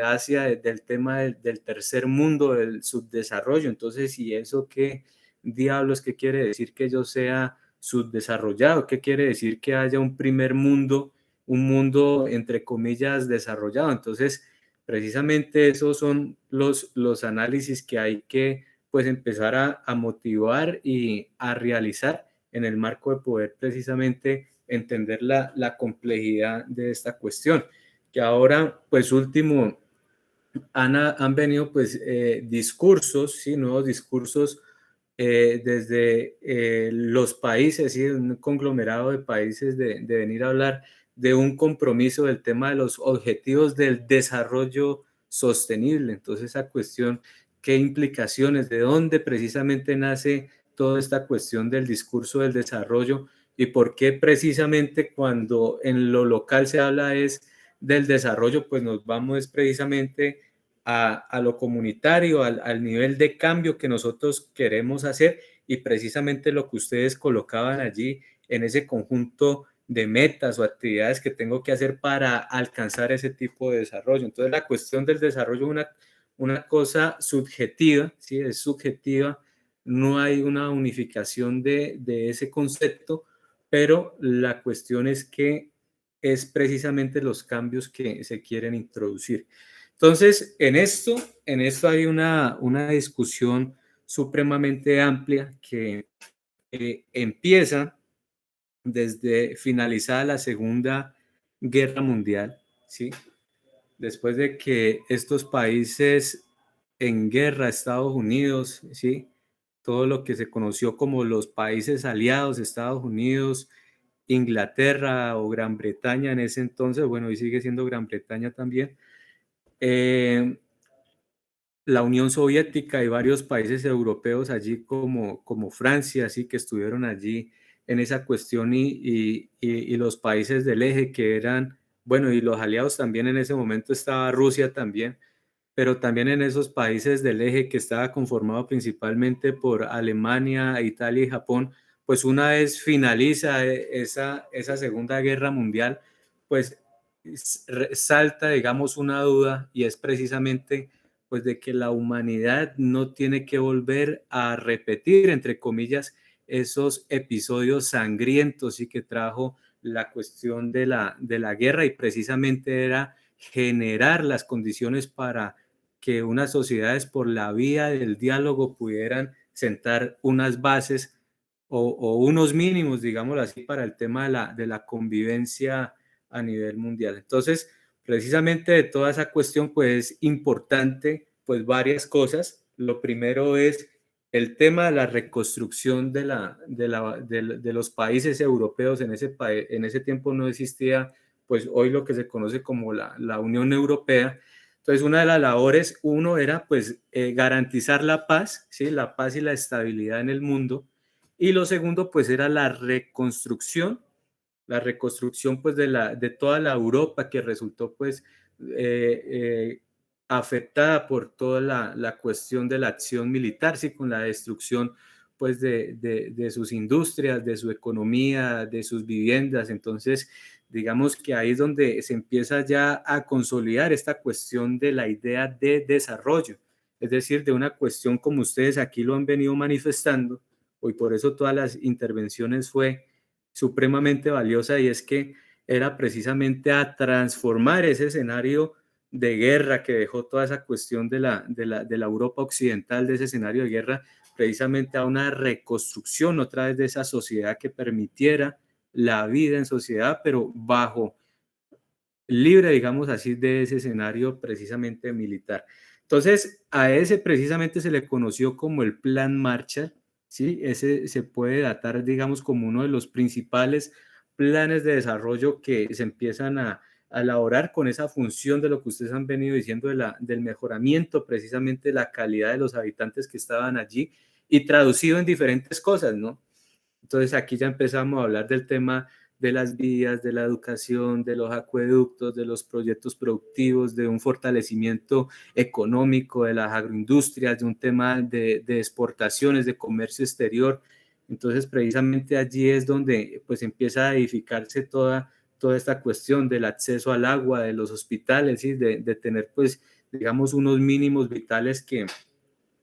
Asia, del tema del tercer mundo, del subdesarrollo. Entonces, ¿y eso qué diablos, qué quiere decir que yo sea subdesarrollado? ¿Qué quiere decir que haya un primer mundo, un mundo entre comillas desarrollado? Entonces, precisamente esos son los análisis que hay que pues empezar a motivar y a realizar en el marco de poder precisamente entender la complejidad de esta cuestión. Que ahora, pues último, han venido pues discursos, ¿sí? Nuevos discursos desde los países, ¿sí? Un conglomerado de países de venir a hablar de un compromiso del tema de los objetivos del desarrollo sostenible. Entonces, esa cuestión, ¿qué implicaciones? ¿De dónde precisamente nace toda esta cuestión del discurso del desarrollo? ¿Y por qué precisamente cuando en lo local se habla es del desarrollo, pues nos vamos precisamente a lo comunitario, al nivel de cambio que nosotros queremos hacer y precisamente lo que ustedes colocaban allí en ese conjunto de metas o actividades que tengo que hacer para alcanzar ese tipo de desarrollo? Entonces la cuestión del desarrollo es una cosa subjetiva, ¿sí? Es subjetiva, no hay una unificación de ese concepto, pero la cuestión es que es precisamente los cambios que se quieren introducir. Entonces, en esto hay una discusión supremamente amplia que empieza desde finalizada la Segunda Guerra Mundial, ¿sí? Después de que estos países en guerra, Estados Unidos, ¿sí? Todo lo que se conoció como los países aliados, Estados Unidos, Inglaterra o Gran Bretaña en ese entonces, bueno, y sigue siendo Gran Bretaña también, la Unión Soviética y varios países europeos allí como Francia, así que estuvieron allí en esa cuestión y los países del eje que eran, bueno, y los aliados también en ese momento estaba Rusia también, pero también en esos países del eje que estaba conformado principalmente por Alemania, Italia y Japón, pues una vez finaliza esa Segunda Guerra Mundial, pues salta, digamos, una duda y es precisamente pues de que la humanidad no tiene que volver a repetir, entre comillas, esos episodios sangrientos y que trajo la cuestión de la guerra y precisamente era generar las condiciones para que unas sociedades por la vía del diálogo pudieran sentar unas bases o unos mínimos, digámoslo así, para el tema de la convivencia a nivel mundial. Entonces, precisamente de toda esa cuestión, pues es importante, pues varias cosas. Lo primero es el tema de la reconstrucción de los países europeos. En ese tiempo no existía, pues hoy lo que se conoce como la Unión Europea. Entonces, una de las labores, uno era pues garantizar la paz, ¿sí? La paz y la estabilidad en el mundo. Y lo segundo, pues era la reconstrucción pues de toda la Europa que resultó pues afectada por toda la cuestión de la acción militar, ¿sí? Con la destrucción pues de sus industrias, de su economía, de sus viviendas. Entonces, digamos que ahí es donde se empieza ya a consolidar esta cuestión de la idea de desarrollo, es decir, de una cuestión como ustedes aquí lo han venido manifestando, y por eso todas las intervenciones fue supremamente valiosa, y es que era precisamente a transformar ese escenario de guerra que dejó toda esa cuestión de la Europa occidental, de ese escenario de guerra, precisamente a una reconstrucción otra vez de esa sociedad que permitiera la vida en sociedad, pero bajo libre, digamos así, de ese escenario precisamente militar. Entonces, a ese precisamente se le conoció como el Plan Marshall, ¿sí? Ese se puede datar, digamos, como uno de los principales planes de desarrollo que se empiezan a elaborar con esa función de lo que ustedes han venido diciendo del mejoramiento precisamente de la calidad de los habitantes que estaban allí y traducido en diferentes cosas, ¿no? Entonces aquí ya empezamos a hablar del tema de las vías, de la educación, de los acueductos, de los proyectos productivos, de un fortalecimiento económico de las agroindustrias, de un tema de exportaciones, de comercio exterior. Entonces precisamente allí es donde pues empieza a edificarse toda esta cuestión del acceso al agua, de los hospitales, ¿sí? de tener pues digamos unos mínimos vitales que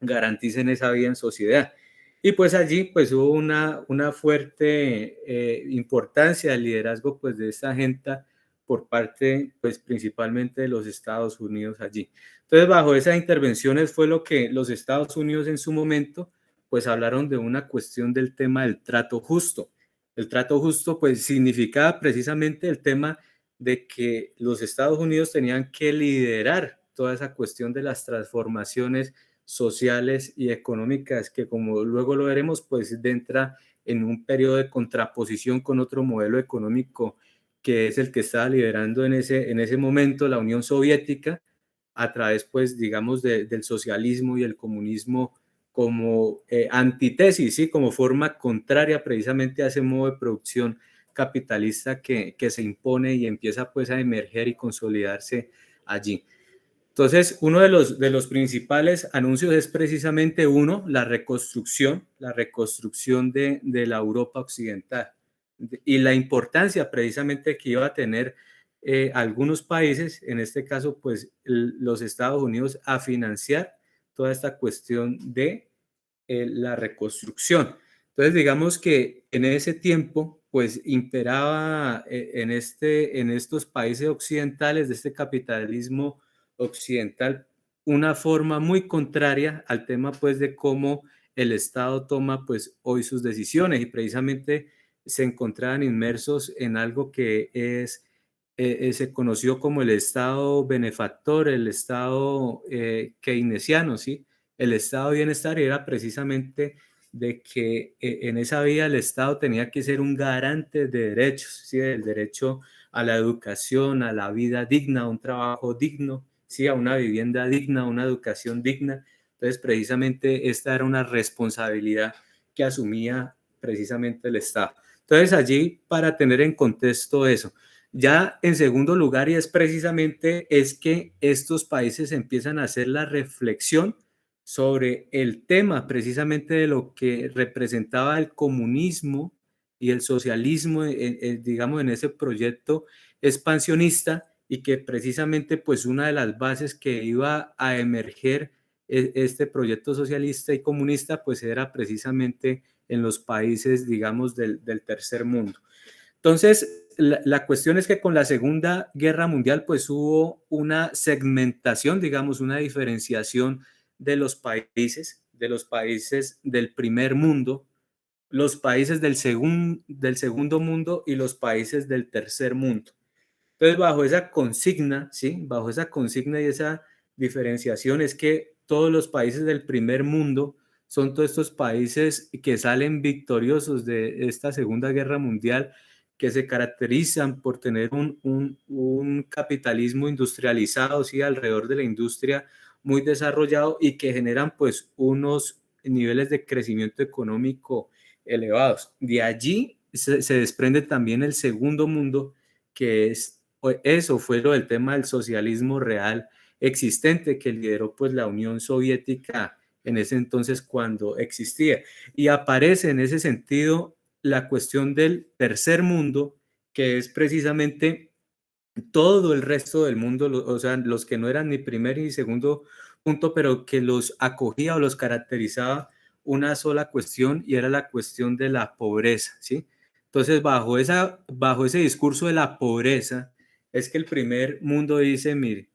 garanticen esa vida en sociedad. Y pues allí pues hubo una fuerte importancia del liderazgo pues de esta agenda por parte pues principalmente de los Estados Unidos allí. Entonces bajo esas intervenciones fue lo que los Estados Unidos en su momento pues hablaron de una cuestión del tema del trato justo. El trato justo pues significaba precisamente el tema de que los Estados Unidos tenían que liderar toda esa cuestión de las transformaciones sociales y económicas que, como luego lo veremos, pues entra en un periodo de contraposición con otro modelo económico que es el que estaba liderando en ese momento la Unión Soviética a través, pues, digamos, del socialismo y el comunismo como antítesis, ¿sí? Como forma contraria precisamente a ese modo de producción capitalista que se impone y empieza pues a emerger y consolidarse allí. Entonces, uno de los principales anuncios es precisamente la reconstrucción de la Europa occidental y la importancia precisamente que iba a tener algunos países, en este caso, pues los Estados Unidos, a financiar toda esta cuestión de la reconstrucción. Entonces, digamos que en ese tiempo, pues imperaba en estos países occidentales de este capitalismo occidental una forma muy contraria al tema pues de cómo el Estado toma pues hoy sus decisiones, y precisamente se encontraban inmersos en algo que se conoció como el Estado benefactor, el Estado keynesiano, ¿sí? El Estado de bienestar, era precisamente de que en esa vía el Estado tenía que ser un garante de derechos, ¿sí? El derecho a la educación, a la vida digna, a un trabajo digno, ¿sí? A una vivienda digna, a una educación digna. Entonces, precisamente esta era una responsabilidad que asumía precisamente el Estado. Entonces, allí, para tener en contexto eso. Ya en segundo lugar, y es precisamente que estos países empiezan a hacer la reflexión sobre el tema precisamente de lo que representaba el comunismo y el socialismo, digamos, en ese proyecto expansionista, y que precisamente pues una de las bases que iba a emerger este proyecto socialista y comunista pues era precisamente en los países, digamos, del tercer mundo. Entonces, la cuestión es que con la Segunda Guerra Mundial pues hubo una segmentación, digamos, una diferenciación de los países del primer mundo, los países del segundo mundo y los países del tercer mundo. Entonces, bajo esa consigna, ¿sí? Bajo esa consigna y esa diferenciación es que todos los países del primer mundo son todos estos países que salen victoriosos de esta Segunda Guerra Mundial, que se caracterizan por tener un capitalismo industrializado, ¿sí? Alrededor de la industria muy desarrollado, y que generan pues unos niveles de crecimiento económico elevados. De allí se desprende también el segundo mundo, que eso fue lo del tema del socialismo real existente, que lideró pues la Unión Soviética en ese entonces cuando existía. Y aparece en ese sentido la cuestión del tercer mundo, que es precisamente todo el resto del mundo, o sea, los que no eran ni primer ni segundo punto, pero que los acogía o los caracterizaba una sola cuestión, y era la cuestión de la pobreza, ¿sí? Entonces, bajo ese discurso de la pobreza, es que el primer mundo dice, mire,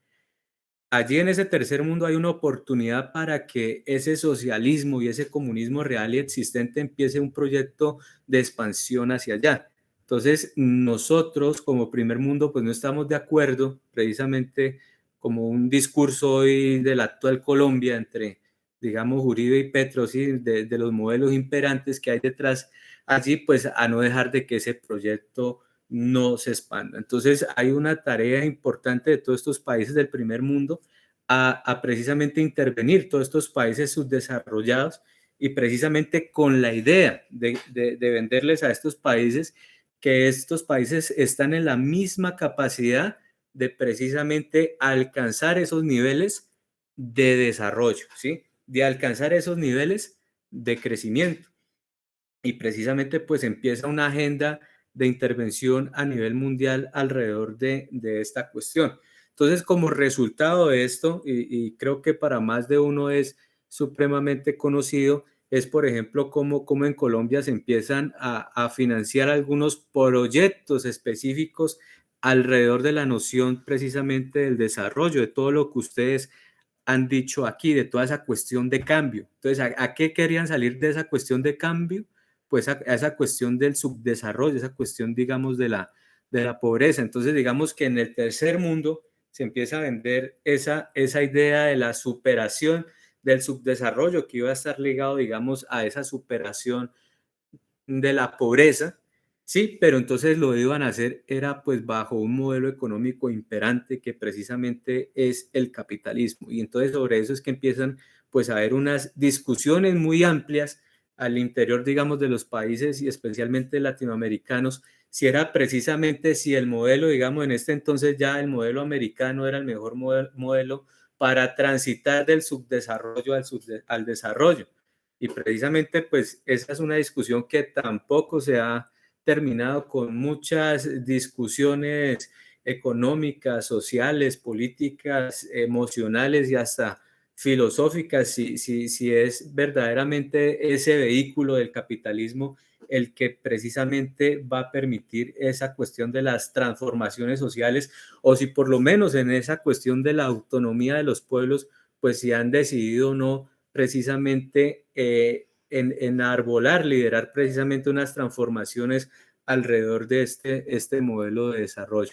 allí en ese tercer mundo hay una oportunidad para que ese socialismo y ese comunismo real y existente empiece un proyecto de expansión hacia allá. Entonces, nosotros como primer mundo, pues no estamos de acuerdo, precisamente como un discurso hoy de la actual Colombia entre, digamos, Uribe y Petro, ¿sí? de los modelos imperantes que hay detrás allí, pues a no dejar de que ese proyecto no se expanda. Entonces hay una tarea importante de todos estos países del primer mundo a precisamente intervenir todos estos países subdesarrollados, y precisamente con la idea de venderles a estos países que estos países están en la misma capacidad de precisamente alcanzar esos niveles de desarrollo, ¿sí? De alcanzar esos niveles de crecimiento. Y precisamente pues empieza una agenda de intervención a nivel mundial alrededor de esta cuestión. Entonces, como resultado de esto, y creo que para más de uno es supremamente conocido, es por ejemplo cómo en Colombia se empiezan a financiar algunos proyectos específicos alrededor de la noción precisamente del desarrollo, de todo lo que ustedes han dicho aquí, de toda esa cuestión de cambio. Entonces, ¿a qué querían salir de esa cuestión de cambio? Pues a esa cuestión del subdesarrollo, esa cuestión, digamos, de la pobreza. Entonces, digamos que en el tercer mundo se empieza a vender esa idea de la superación del subdesarrollo, que iba a estar ligado, digamos, a esa superación de la pobreza, sí, pero entonces lo iban a hacer era pues bajo un modelo económico imperante que precisamente es el capitalismo. Y entonces sobre eso es que empiezan pues a haber unas discusiones muy amplias al interior, digamos, de los países y especialmente latinoamericanos, si era precisamente si el modelo, digamos, en este entonces ya el modelo americano era el mejor modelo para transitar del subdesarrollo al desarrollo. Y precisamente, pues, esa es una discusión que tampoco se ha terminado, con muchas discusiones económicas, sociales, políticas, emocionales y hasta filosóficas, si es verdaderamente ese vehículo del capitalismo el que precisamente va a permitir esa cuestión de las transformaciones sociales, o si por lo menos en esa cuestión de la autonomía de los pueblos, pues si han decidido no precisamente enarbolar, liderar precisamente unas transformaciones alrededor de este modelo de desarrollo.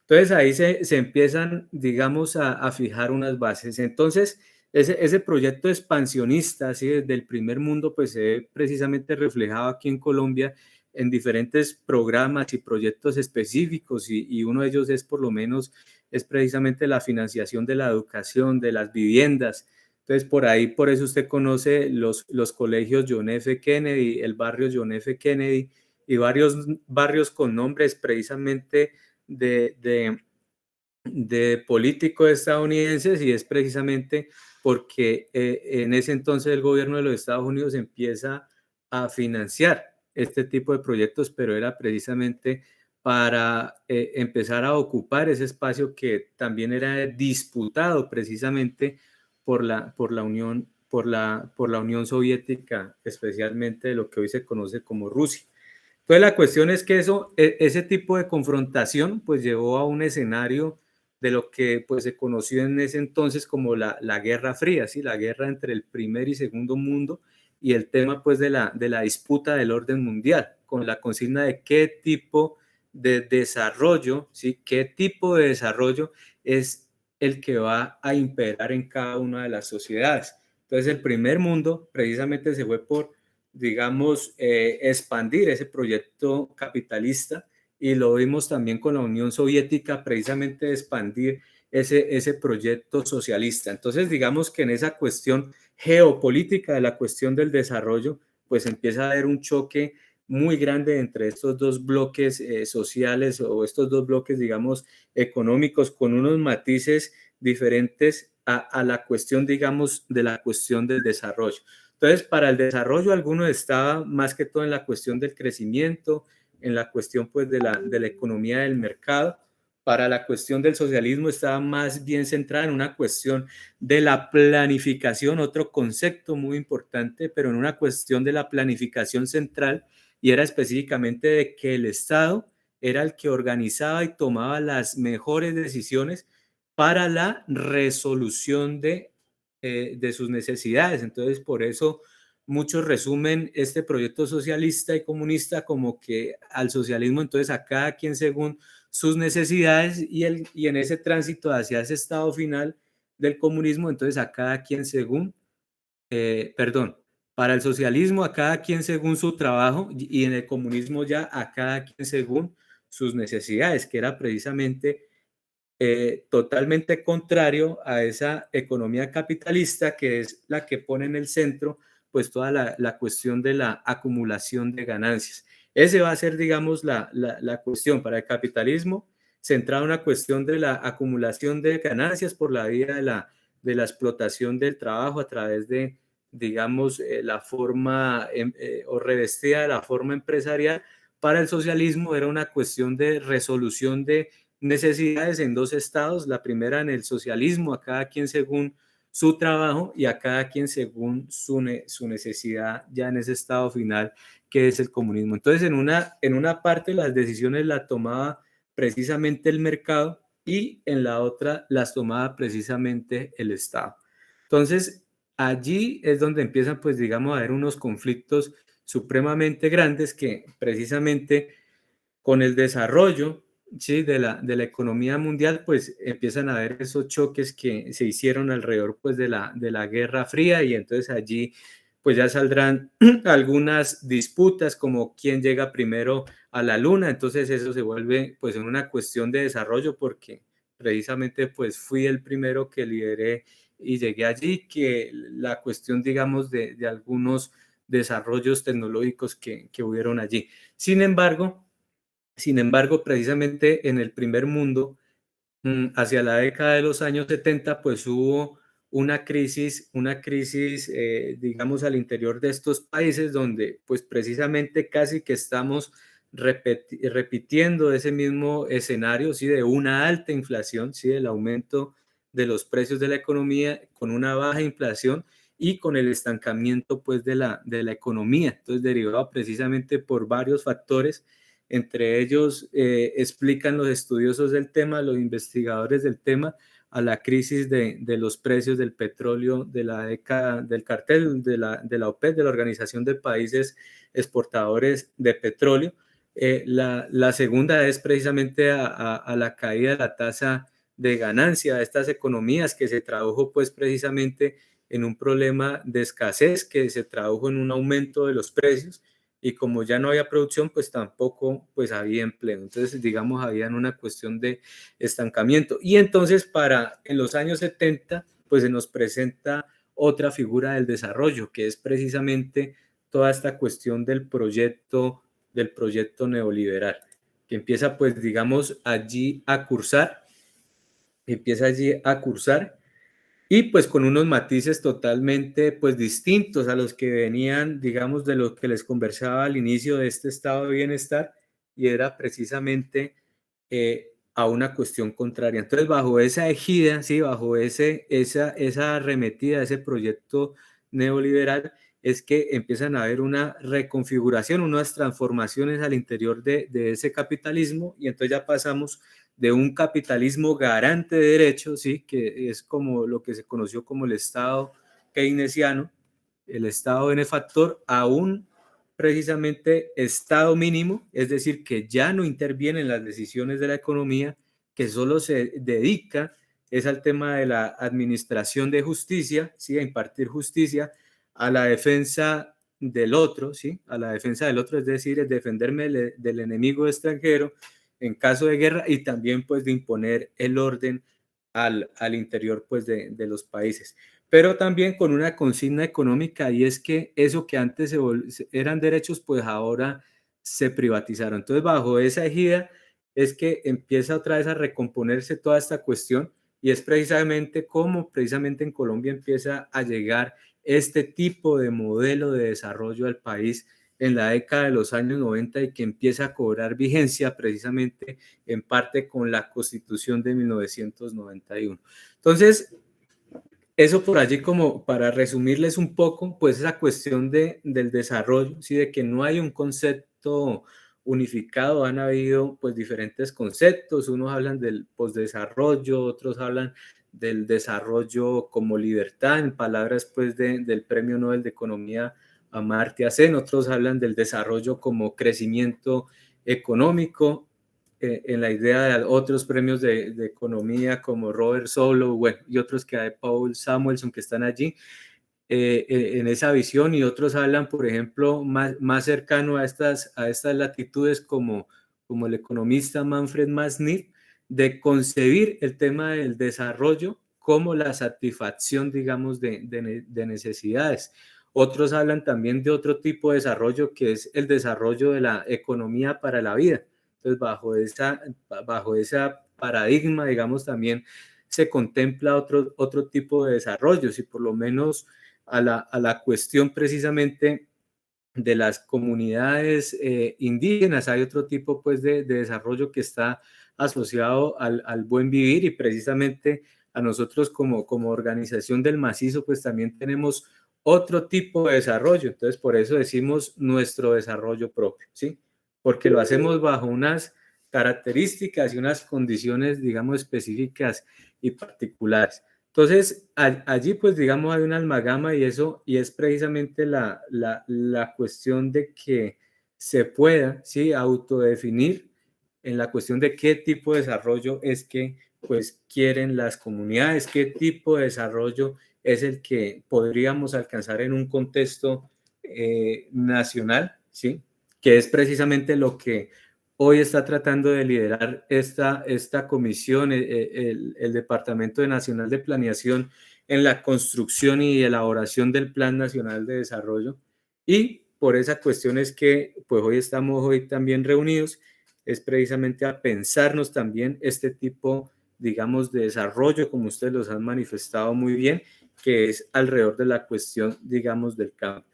Entonces ahí se empiezan, digamos, a fijar unas bases. Entonces, ese proyecto expansionista, así desde el primer mundo, pues se ve precisamente reflejado aquí en Colombia en diferentes programas y proyectos específicos, y uno de ellos es por lo menos, es precisamente la financiación de la educación, de las viviendas. Entonces, por ahí, por eso usted conoce los colegios John F. Kennedy, el barrio John F. Kennedy y varios barrios con nombres precisamente de políticos estadounidenses, y es precisamente porque en ese entonces el gobierno de los Estados Unidos empieza a financiar este tipo de proyectos, pero era precisamente para empezar a ocupar ese espacio que también era disputado precisamente por la Unión Soviética, especialmente de lo que hoy se conoce como Rusia. Entonces la cuestión es que ese tipo de confrontación pues llevó a un escenario de lo que pues se conoció en ese entonces como la Guerra Fría, ¿sí? La guerra entre el primer y segundo mundo, y el tema pues de la disputa del orden mundial, con la consigna de qué tipo de desarrollo, ¿sí? Qué tipo de desarrollo es el que va a imperar en cada una de las sociedades. Entonces el primer mundo precisamente se fue por, digamos, expandir ese proyecto capitalista, y lo vimos también con la Unión Soviética, precisamente expandir ese proyecto socialista. Entonces, digamos que en esa cuestión geopolítica de la cuestión del desarrollo, pues empieza a haber un choque muy grande entre estos dos bloques sociales, o estos dos bloques, digamos, económicos, con unos matices diferentes a la cuestión, digamos, de la cuestión del desarrollo. Entonces, para el desarrollo, alguno estaba más que todo en la cuestión del crecimiento, en la cuestión pues de la economía del mercado. Para la cuestión del socialismo estaba más bien centrada en una cuestión de la planificación, otro concepto muy importante, pero en una cuestión de la planificación central, y era específicamente de que el Estado era el que organizaba y tomaba las mejores decisiones para la resolución de sus necesidades. Entonces, por eso muchos resumen este proyecto socialista y comunista como que al socialismo, entonces a cada quien según sus necesidades, y en ese tránsito hacia ese estado final del comunismo, entonces a cada quien según, para el socialismo a cada quien según su trabajo, y en el comunismo ya a cada quien según sus necesidades, que era precisamente totalmente contrario a esa economía capitalista, que es la que pone en el centro pues toda la cuestión de la acumulación de ganancias. Ese va a ser, digamos, la cuestión para el capitalismo, centrada en una cuestión de la acumulación de ganancias por la vía de la explotación del trabajo a través de, digamos, la forma o revestida de la forma empresarial. Para el socialismo era una cuestión de resolución de necesidades en dos estados, la primera en el socialismo, a cada quien según su trabajo, y a cada quien según su necesidad ya en ese estado final que es el comunismo. Entonces en una parte las decisiones las tomaba precisamente el mercado, y en la otra las tomaba precisamente el Estado. Entonces allí es donde empiezan pues digamos a haber unos conflictos supremamente grandes que precisamente con el desarrollo, ¿sí? de la economía mundial, pues empiezan a haber esos choques que se hicieron alrededor pues de la Guerra Fría, y entonces allí pues ya saldrán algunas disputas como quién llega primero a la luna. Entonces eso se vuelve pues en una cuestión de desarrollo, porque precisamente pues fui el primero que lideré y llegué allí, que la cuestión digamos de algunos desarrollos tecnológicos que hubieron allí. Sin embargo, precisamente en el primer mundo, hacia la década de los años 70, pues hubo una crisis, digamos, al interior de estos países, donde pues precisamente casi que estamos repitiendo ese mismo escenario, ¿sí? De una alta inflación, ¿sí? Del aumento de los precios de la economía, con una baja inflación y con el estancamiento pues de la economía. Entonces, derivado precisamente por varios factores. Entre ellos explican los estudiosos del tema, los investigadores del tema, a la crisis de los precios del petróleo de la década del cartel de la OPEP, de la Organización de Países Exportadores de Petróleo. La segunda es precisamente a la caída de la tasa de ganancia de estas economías, que se tradujo pues precisamente en un problema de escasez, que se tradujo en un aumento de los precios, y como ya no había producción, pues tampoco pues había empleo. Entonces, digamos, había una cuestión de estancamiento. Y entonces en los años 70, pues se nos presenta otra figura del desarrollo, que es precisamente toda esta cuestión del proyecto neoliberal, que empieza pues, digamos, empieza allí a cursar, y pues con unos matices totalmente pues distintos a los que venían, digamos, de lo que les conversaba al inicio de este estado de bienestar, y era precisamente a una cuestión contraria. Entonces, bajo esa ejida, ¿sí? Bajo esa arremetida, ese proyecto neoliberal, es que empiezan a haber una reconfiguración, unas transformaciones al interior de ese capitalismo, y entonces ya pasamos de un capitalismo garante de derechos, ¿sí? Que es como lo que se conoció como el Estado keynesiano, el Estado benefactor, a un precisamente Estado mínimo, es decir, que ya no interviene en las decisiones de la economía, que solo se dedica al tema de la administración de justicia, ¿sí? A impartir justicia, a la defensa del otro, ¿sí? A la defensa del otro, es decir, es defenderme del enemigo extranjero en caso de guerra, y también pues de imponer el orden al interior pues de los países, pero también con una consigna económica, y es que eso que antes eran derechos, pues ahora se privatizaron. Entonces, bajo esa ejida es que empieza otra vez a recomponerse toda esta cuestión, y es precisamente como precisamente en Colombia empieza a llegar este tipo de modelo de desarrollo al país en la década de los años 90, y que empieza a cobrar vigencia precisamente en parte con la Constitución de 1991. Entonces, eso por allí como para resumirles un poco, pues esa cuestión del desarrollo, ¿sí? De que no hay un concepto unificado, han habido pues diferentes conceptos, unos hablan del posdesarrollo, otros hablan del desarrollo como libertad, en palabras pues del Premio Nobel de Economía Amartya Sen, otros hablan del desarrollo como crecimiento económico, en la idea de otros premios de economía como Robert Solow, bueno, y otros que hay, Paul Samuelson, que están allí en esa visión, y otros hablan, por ejemplo, más cercano a estas latitudes como el economista Manfred Masniff, de concebir el tema del desarrollo como la satisfacción, digamos, de necesidades. Otros hablan también de otro tipo de desarrollo, que es el desarrollo de la economía para la vida. Entonces, bajo esa paradigma, digamos, también se contempla otro tipo de desarrollos, y por lo menos a la cuestión precisamente de las comunidades indígenas hay otro tipo pues de desarrollo que está asociado al buen vivir, y precisamente a nosotros como organización del macizo pues también tenemos otro tipo de desarrollo. Entonces, por eso decimos nuestro desarrollo propio, ¿sí? Porque lo hacemos bajo unas características y unas condiciones, digamos, específicas y particulares. Entonces, allí pues digamos hay una amalgama, y es precisamente la cuestión de que se pueda, ¿sí? Autodefinir en la cuestión de qué tipo de desarrollo es que pues quieren las comunidades, qué tipo de desarrollo es el que podríamos alcanzar en un contexto nacional, ¿sí? Que es precisamente lo que hoy está tratando de liderar esta comisión, el Departamento Nacional de Planeación, en la construcción y elaboración del Plan Nacional de Desarrollo. Y por esa cuestión es que pues estamos hoy también reunidos, es precisamente a pensarnos también este tipo, digamos, de desarrollo, como ustedes los han manifestado muy bien, que es alrededor de la cuestión, digamos, del cambio.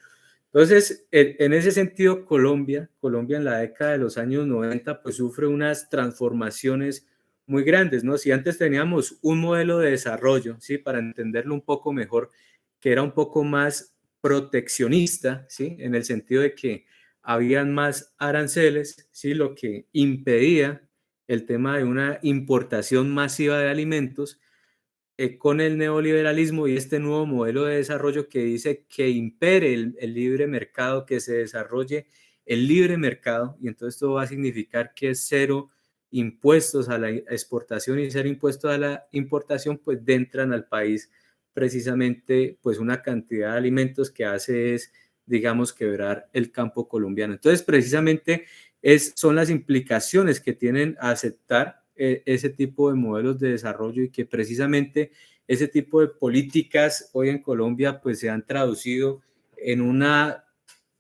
Entonces, en ese sentido, Colombia en la década de los años 90, pues sufre unas transformaciones muy grandes, ¿no? Si antes teníamos un modelo de desarrollo, ¿sí? Para entenderlo un poco mejor, que era un poco más proteccionista, ¿sí? En el sentido de que habían más aranceles, ¿sí? Lo que impedía el tema de una importación masiva de alimentos. con el neoliberalismo y este nuevo modelo de desarrollo que dice que impere el libre mercado, que se desarrolle el libre mercado, y entonces esto va a significar que es cero impuestos a la exportación y cero impuestos a la importación, pues entran al país precisamente pues una cantidad de alimentos que hace es, digamos, quebrar el campo colombiano. Entonces, precisamente son las implicaciones que tienen a aceptar ese tipo de modelos de desarrollo y que precisamente ese tipo de políticas hoy en Colombia pues se han traducido en una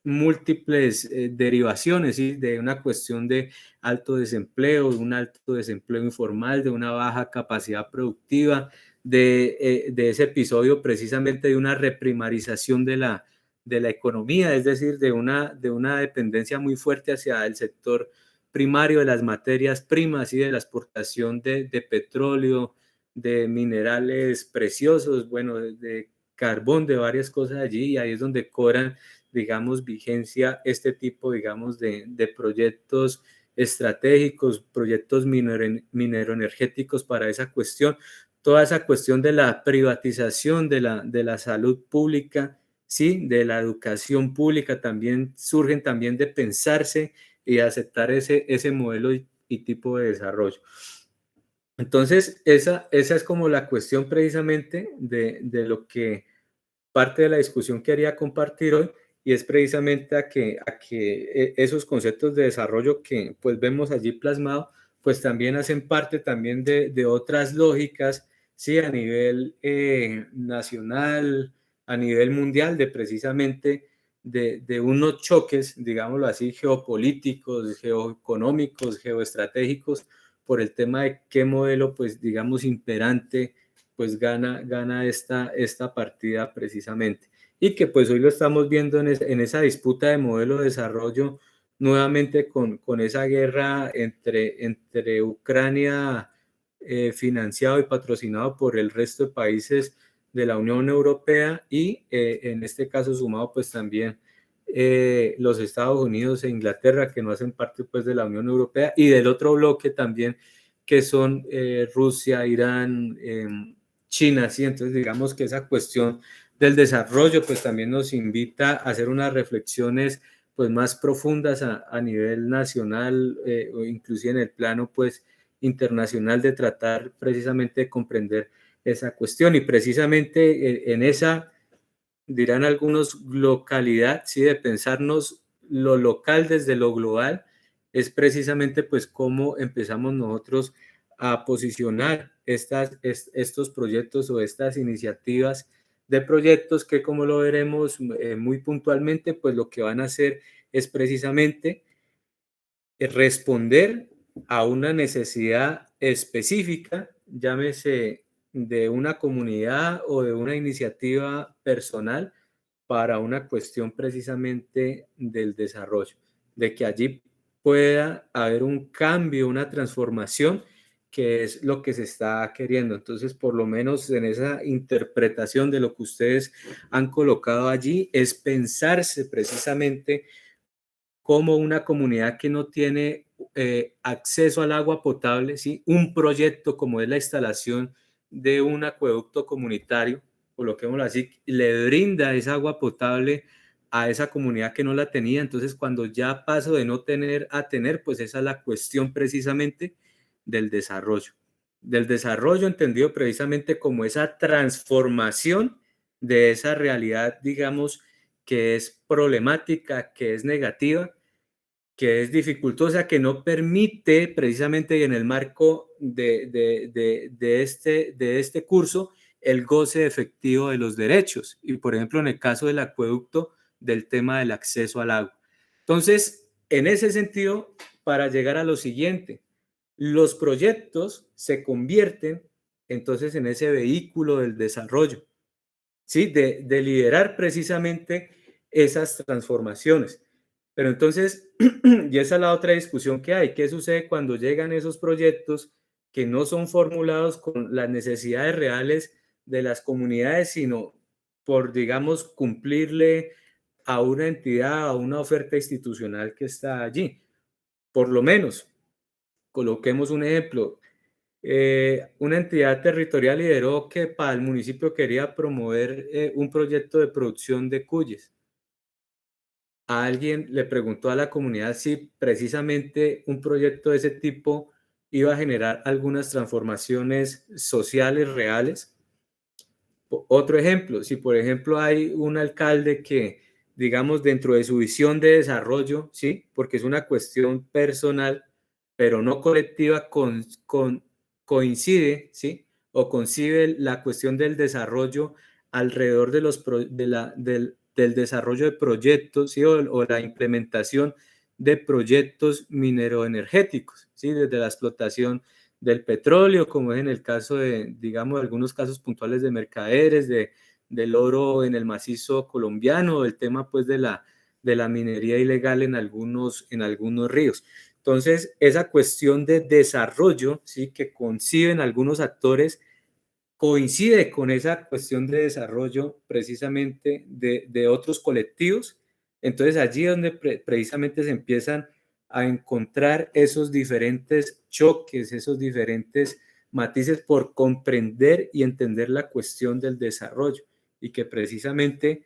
múltiples derivaciones, ¿sí? De una cuestión de alto desempleo, de un alto desempleo informal, de una baja capacidad productiva, de ese episodio precisamente de una reprimarización de la economía, es decir, de una dependencia muy fuerte hacia el sector primario de las materias primas y de la exportación de petróleo, de minerales preciosos, bueno, de carbón, de varias cosas allí, y ahí es donde cobran, digamos, vigencia este tipo, digamos, de proyectos estratégicos, proyectos mineroenergéticos para esa cuestión, toda esa cuestión de la privatización de la salud pública, ¿sí? De la educación pública también surgen también de pensarse y aceptar ese modelo y tipo de desarrollo. Entonces, esa es como la cuestión precisamente de lo que parte de la discusión quería compartir hoy, y es precisamente a que esos conceptos de desarrollo que pues vemos allí plasmados, pues también hacen parte también de otras lógicas, sí, a nivel nacional, a nivel mundial, de precisamente de unos choques, digámoslo así, geopolíticos, geoeconómicos, geoestratégicos, por el tema de qué modelo, pues digamos, imperante, pues gana esta partida precisamente. Y que pues hoy lo estamos viendo en esa disputa de modelo de desarrollo, nuevamente con esa guerra entre Ucrania, financiado y patrocinado por el resto de países de la Unión Europea, y en este caso sumado pues también los Estados Unidos e Inglaterra, que no hacen parte pues de la Unión Europea, y del otro bloque también, que son Rusia, Irán, China, ¿sí? Entonces digamos que esa cuestión del desarrollo pues también nos invita a hacer unas reflexiones pues más profundas a nivel nacional, o inclusive en el plano pues internacional, de tratar precisamente de comprender esa cuestión, y precisamente en esa, dirán algunos, localidad, ¿sí? De pensarnos lo local desde lo global, es precisamente pues cómo empezamos nosotros a posicionar estos proyectos o estas iniciativas de proyectos que, como lo veremos muy puntualmente, pues lo que van a hacer es precisamente responder a una necesidad específica, llámese de una comunidad o de una iniciativa personal, para una cuestión precisamente del desarrollo, de que allí pueda haber un cambio, una transformación, que es lo que se está queriendo. Entonces, por lo menos en esa interpretación de lo que ustedes han colocado allí, es pensarse precisamente como una comunidad que no tiene acceso al agua potable, ¿sí? Un proyecto como es la instalación de un acueducto comunitario, coloquémoslo así, le brinda esa agua potable a esa comunidad que no la tenía. Entonces, cuando ya paso de no tener a tener, pues esa es la cuestión precisamente del desarrollo entendido precisamente como esa transformación de esa realidad, digamos, que es problemática, que es negativa, que es dificultosa, que no permite precisamente, y en el marco de este curso, el goce efectivo de los derechos. Y por ejemplo, en el caso del acueducto, del tema del acceso al agua. Entonces, en ese sentido, para llegar a lo siguiente, los proyectos se convierten entonces en ese vehículo del desarrollo, ¿sí? De liderar precisamente esas transformaciones. Pero entonces, y esa es la otra discusión que hay, ¿qué sucede cuando llegan esos proyectos que no son formulados con las necesidades reales de las comunidades, sino por, digamos, cumplirle a una entidad, a una oferta institucional que está allí? Por lo menos, coloquemos un ejemplo, una entidad territorial lideró que para el municipio quería promover un proyecto de producción de cuyes. Alguien le preguntó a la comunidad si precisamente un proyecto de ese tipo iba a generar algunas transformaciones sociales reales. Otro ejemplo, si por ejemplo hay un alcalde que, digamos, dentro de su visión de desarrollo, ¿sí? Porque es una cuestión personal, pero no colectiva, coincide, ¿sí? O concibe la cuestión del desarrollo alrededor de del desarrollo de proyectos, ¿sí? O la implementación de proyectos mineroenergéticos, ¿sí? Desde la explotación del petróleo, como es en el caso de, digamos, algunos casos puntuales de mercaderes, del oro en el macizo colombiano, el tema pues de la minería ilegal en algunos ríos. Entonces, esa cuestión de desarrollo, ¿sí? Que conciben algunos actores, coincide con esa cuestión de desarrollo precisamente de otros colectivos. Entonces, allí es donde precisamente se empiezan a encontrar esos diferentes choques, esos diferentes matices por comprender y entender la cuestión del desarrollo, y que precisamente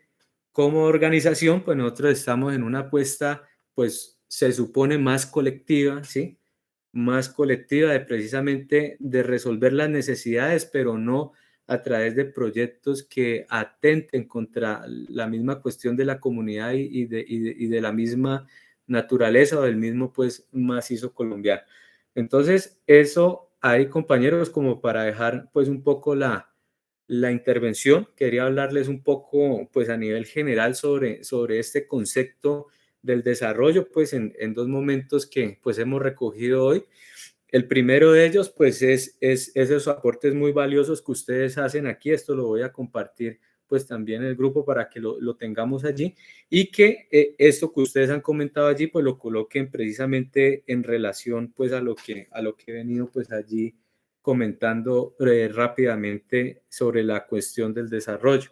como organización, pues nosotros estamos en una apuesta, pues se supone más colectiva, ¿sí? Más colectiva de precisamente de resolver las necesidades, pero no a través de proyectos que atenten contra la misma cuestión de la comunidad y de la misma naturaleza o del mismo pues macizo colombiano. Entonces, eso hay, compañeros, como para dejar pues un poco la intervención. Quería hablarles un poco pues a nivel general sobre este concepto del desarrollo, pues en dos momentos que pues hemos recogido hoy. El primero de ellos pues es esos aportes muy valiosos que ustedes hacen aquí. Esto lo voy a compartir pues también en el grupo para que lo tengamos allí, y que esto que ustedes han comentado allí pues lo coloquen precisamente en relación pues a lo que he venido pues allí comentando rápidamente sobre la cuestión del desarrollo.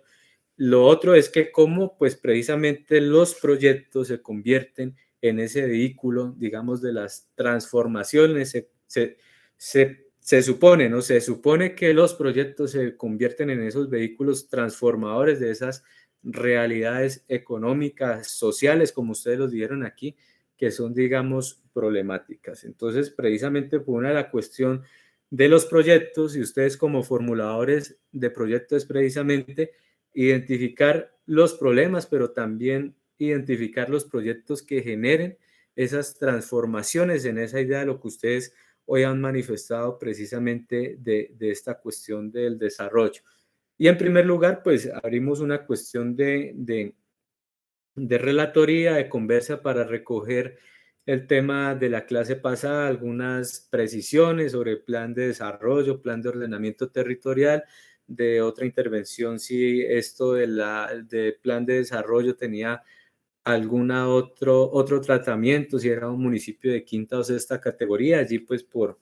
Lo otro es que cómo pues precisamente los proyectos se convierten en ese vehículo, digamos, de las transformaciones. Se supone, ¿no? Se supone que los proyectos se convierten en esos vehículos transformadores de esas realidades económicas, sociales, como ustedes los dijeron aquí, que son, digamos, problemáticas. Entonces, precisamente por una de la cuestión de los proyectos, y ustedes como formuladores de proyectos, es precisamente identificar los problemas, pero también identificar los proyectos que generen esas transformaciones en esa idea de lo que ustedes hoy han manifestado precisamente de esta cuestión del desarrollo. Y en primer lugar, pues abrimos una cuestión de relatoría, de conversa para recoger el tema de la clase pasada, algunas precisiones sobre el plan de desarrollo, plan de ordenamiento territorial. De otra intervención, si esto de plan de desarrollo tenía alguna otro tratamiento, si era un municipio de quinta o sexta categoría. Allí pues por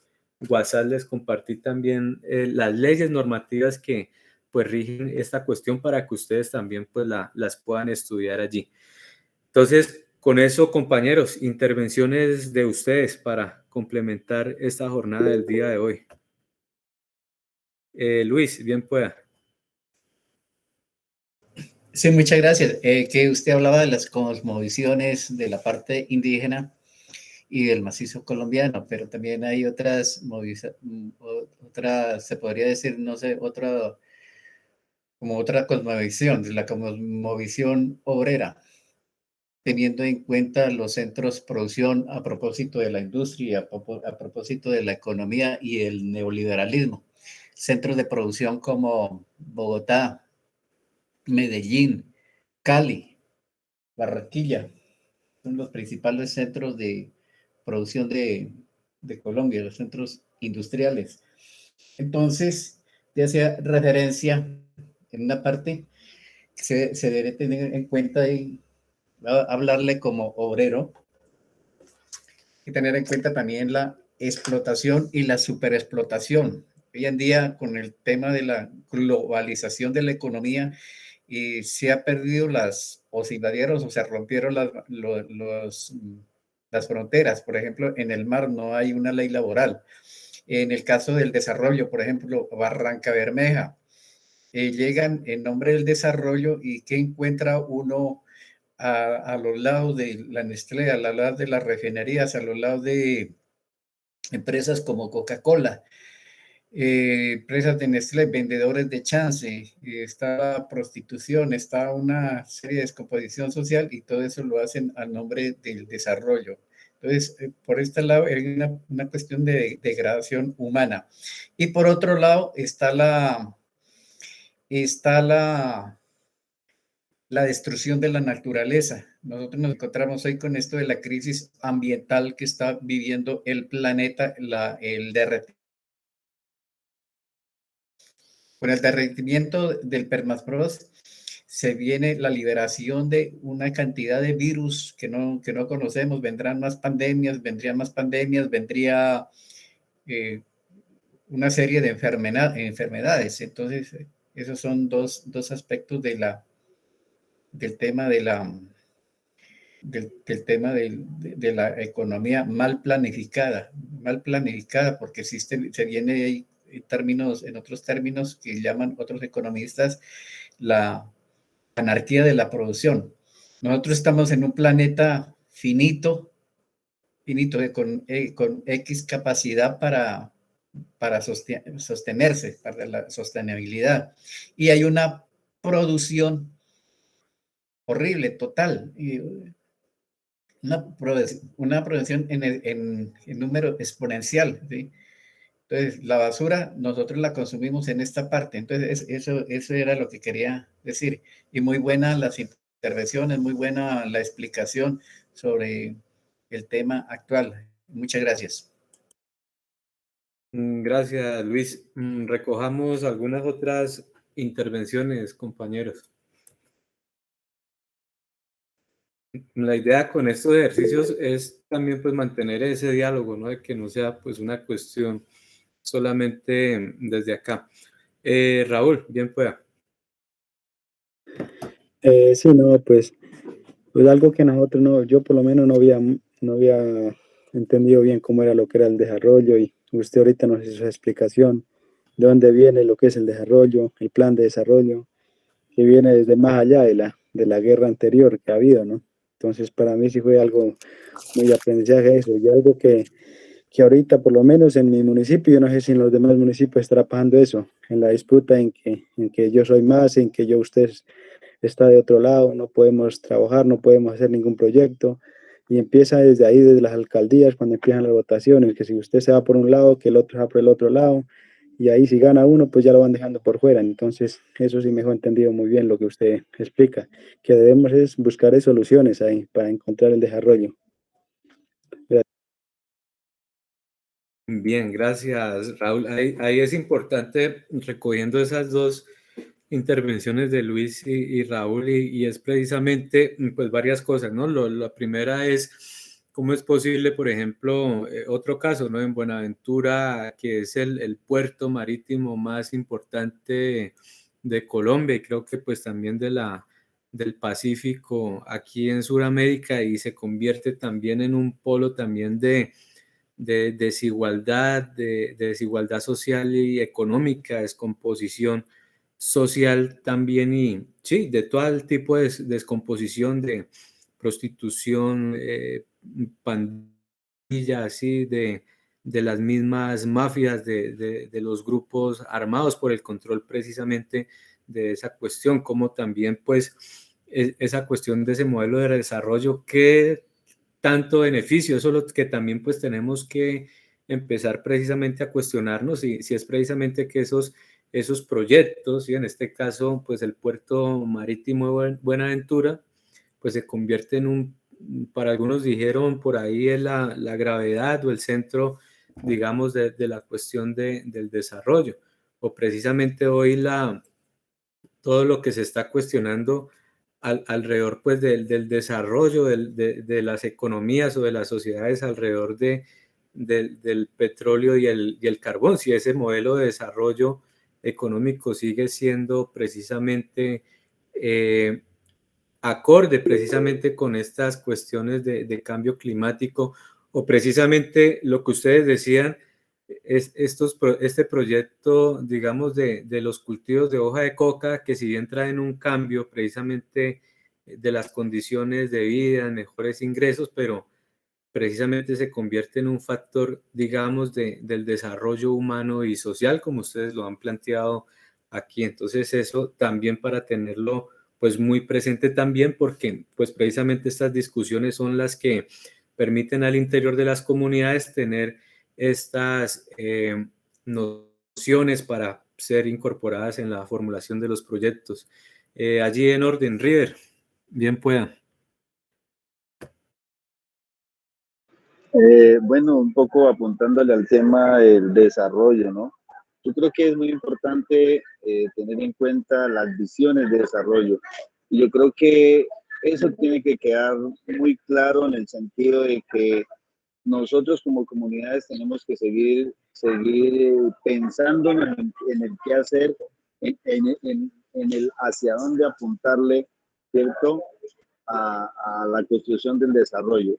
WhatsApp les compartí también las leyes normativas que pues rigen esta cuestión para que ustedes también pues las puedan estudiar allí. Entonces, con eso, compañeros, intervenciones de ustedes para complementar esta jornada del día de hoy. Luis, bien pueda. Sí, muchas gracias. Que usted hablaba de las cosmovisiones de la parte indígena y del macizo colombiano, pero también hay otras, se podría decir, no sé, como otra cosmovisión, la cosmovisión obrera, teniendo en cuenta los centros de producción a propósito de la industria, a propósito de la economía y el neoliberalismo. Centros de producción como Bogotá, Medellín, Cali, Barranquilla, son los principales centros de producción de Colombia, los centros industriales. Entonces, ya hacía referencia en una parte que se debe tener en cuenta y hablarle como obrero, y tener en cuenta también la explotación y la superexplotación. Hoy en día, con el tema de la globalización de la economía, y se ha perdido o se invadieron o se rompieron las fronteras. Por ejemplo, en el mar no hay una ley laboral. En el caso del desarrollo, por ejemplo, Barranca Bermeja, llegan en nombre del desarrollo y ¿qué encuentra uno a los lados de la Nestlé, a los lados de las refinerías, a los lados de empresas como Coca-Cola, empresas de Nestlé, vendedores de chance, está la prostitución, está una serie de descomposición social y todo eso lo hacen al nombre del desarrollo. Entonces, por este lado hay una cuestión de degradación humana. Y por otro lado está la destrucción de la naturaleza. Nosotros nos encontramos hoy con esto de la crisis ambiental que está viviendo el planeta, el derretimiento. Con el derretimiento del permafrost se viene la liberación de una cantidad de virus que no conocemos, vendrían más pandemias, vendría una serie de enfermedades. Entonces, esos son dos aspectos del tema de la economía mal planificada, porque se viene ahí en otros términos que llaman otros economistas la anarquía de la producción. Nosotros estamos en un planeta finito con X capacidad para sostenerse, para la sostenibilidad. Y hay una producción horrible, total, y una producción en número exponencial, ¿sí? Entonces, la basura nosotros la consumimos en esta parte. Entonces, eso era lo que quería decir. Y muy buenas las intervenciones, muy buena la explicación sobre el tema actual. Muchas gracias. Gracias, Luis. Recojamos algunas otras intervenciones, compañeros. La idea con estos ejercicios es también pues mantener ese diálogo, ¿no? De que no sea pues una cuestión solamente desde acá. Raúl, bien pueda. Sí, no, pues algo que nosotros yo por lo menos no había entendido bien cómo era lo que era el desarrollo, y usted ahorita nos hizo esa explicación de dónde viene lo que es el desarrollo, el plan de desarrollo, que viene desde más allá de la guerra anterior que ha habido, ¿no? Entonces, para mí sí fue algo muy de aprendizaje eso, y algo que ahorita, por lo menos en mi municipio, yo no sé si en los demás municipios estará pasando eso, en la disputa en que yo soy más, en que usted está de otro lado, no podemos trabajar, no podemos hacer ningún proyecto, y empieza desde ahí, desde las alcaldías, cuando empiezan las votaciones, que si usted se va por un lado, que el otro se va por el otro lado, y ahí si gana uno, pues ya lo van dejando por fuera. Entonces, eso sí me dejó entendido muy bien lo que usted explica, que debemos es buscar soluciones ahí para encontrar el desarrollo. Gracias. Bien, gracias, Raúl. Ahí es importante, recogiendo esas dos intervenciones de Luis y Raúl, y es precisamente pues varias cosas, ¿no? La primera es cómo es posible, por ejemplo, otro caso, ¿no? En Buenaventura, que es el puerto marítimo más importante de Colombia, y creo que pues también del Pacífico aquí en Sudamérica, y se convierte también en un polo también de desigualdad, de desigualdad social y económica, descomposición social también, y sí, de todo el tipo de descomposición, de prostitución, pandillas, así, de las mismas mafias, de los grupos armados por el control precisamente de esa cuestión, como también pues esa cuestión de ese modelo de desarrollo que tanto beneficio, eso es lo que también pues tenemos que empezar precisamente a cuestionarnos, si es precisamente que esos proyectos, y en este caso pues el puerto marítimo de Buenaventura, pues se convierte en para algunos dijeron por ahí, es la gravedad o el centro, digamos, de la cuestión del desarrollo, o precisamente hoy todo lo que se está cuestionando alrededor pues del desarrollo de las economías o de las sociedades alrededor del petróleo y el carbón, si ese modelo de desarrollo económico sigue siendo precisamente acorde precisamente con estas cuestiones de cambio climático, o precisamente lo que ustedes decían, este proyecto, digamos, de los cultivos de hoja de coca, que si bien traen un cambio precisamente de las condiciones de vida, mejores ingresos, pero precisamente se convierte en un factor, digamos, del desarrollo humano y social, como ustedes lo han planteado aquí. Entonces eso también para tenerlo pues muy presente también, porque pues precisamente estas discusiones son las que permiten al interior de las comunidades tener estas nociones para ser incorporadas en la formulación de los proyectos. Allí en orden, River, bien pueda. Bueno, un poco apuntándole al tema del desarrollo, ¿no? Yo creo que es muy importante tener en cuenta las visiones de desarrollo. Y yo creo que eso tiene que quedar muy claro en el sentido de que nosotros como comunidades tenemos que seguir pensando en el qué hacer, en el hacia dónde apuntarle, ¿cierto? A la construcción del desarrollo.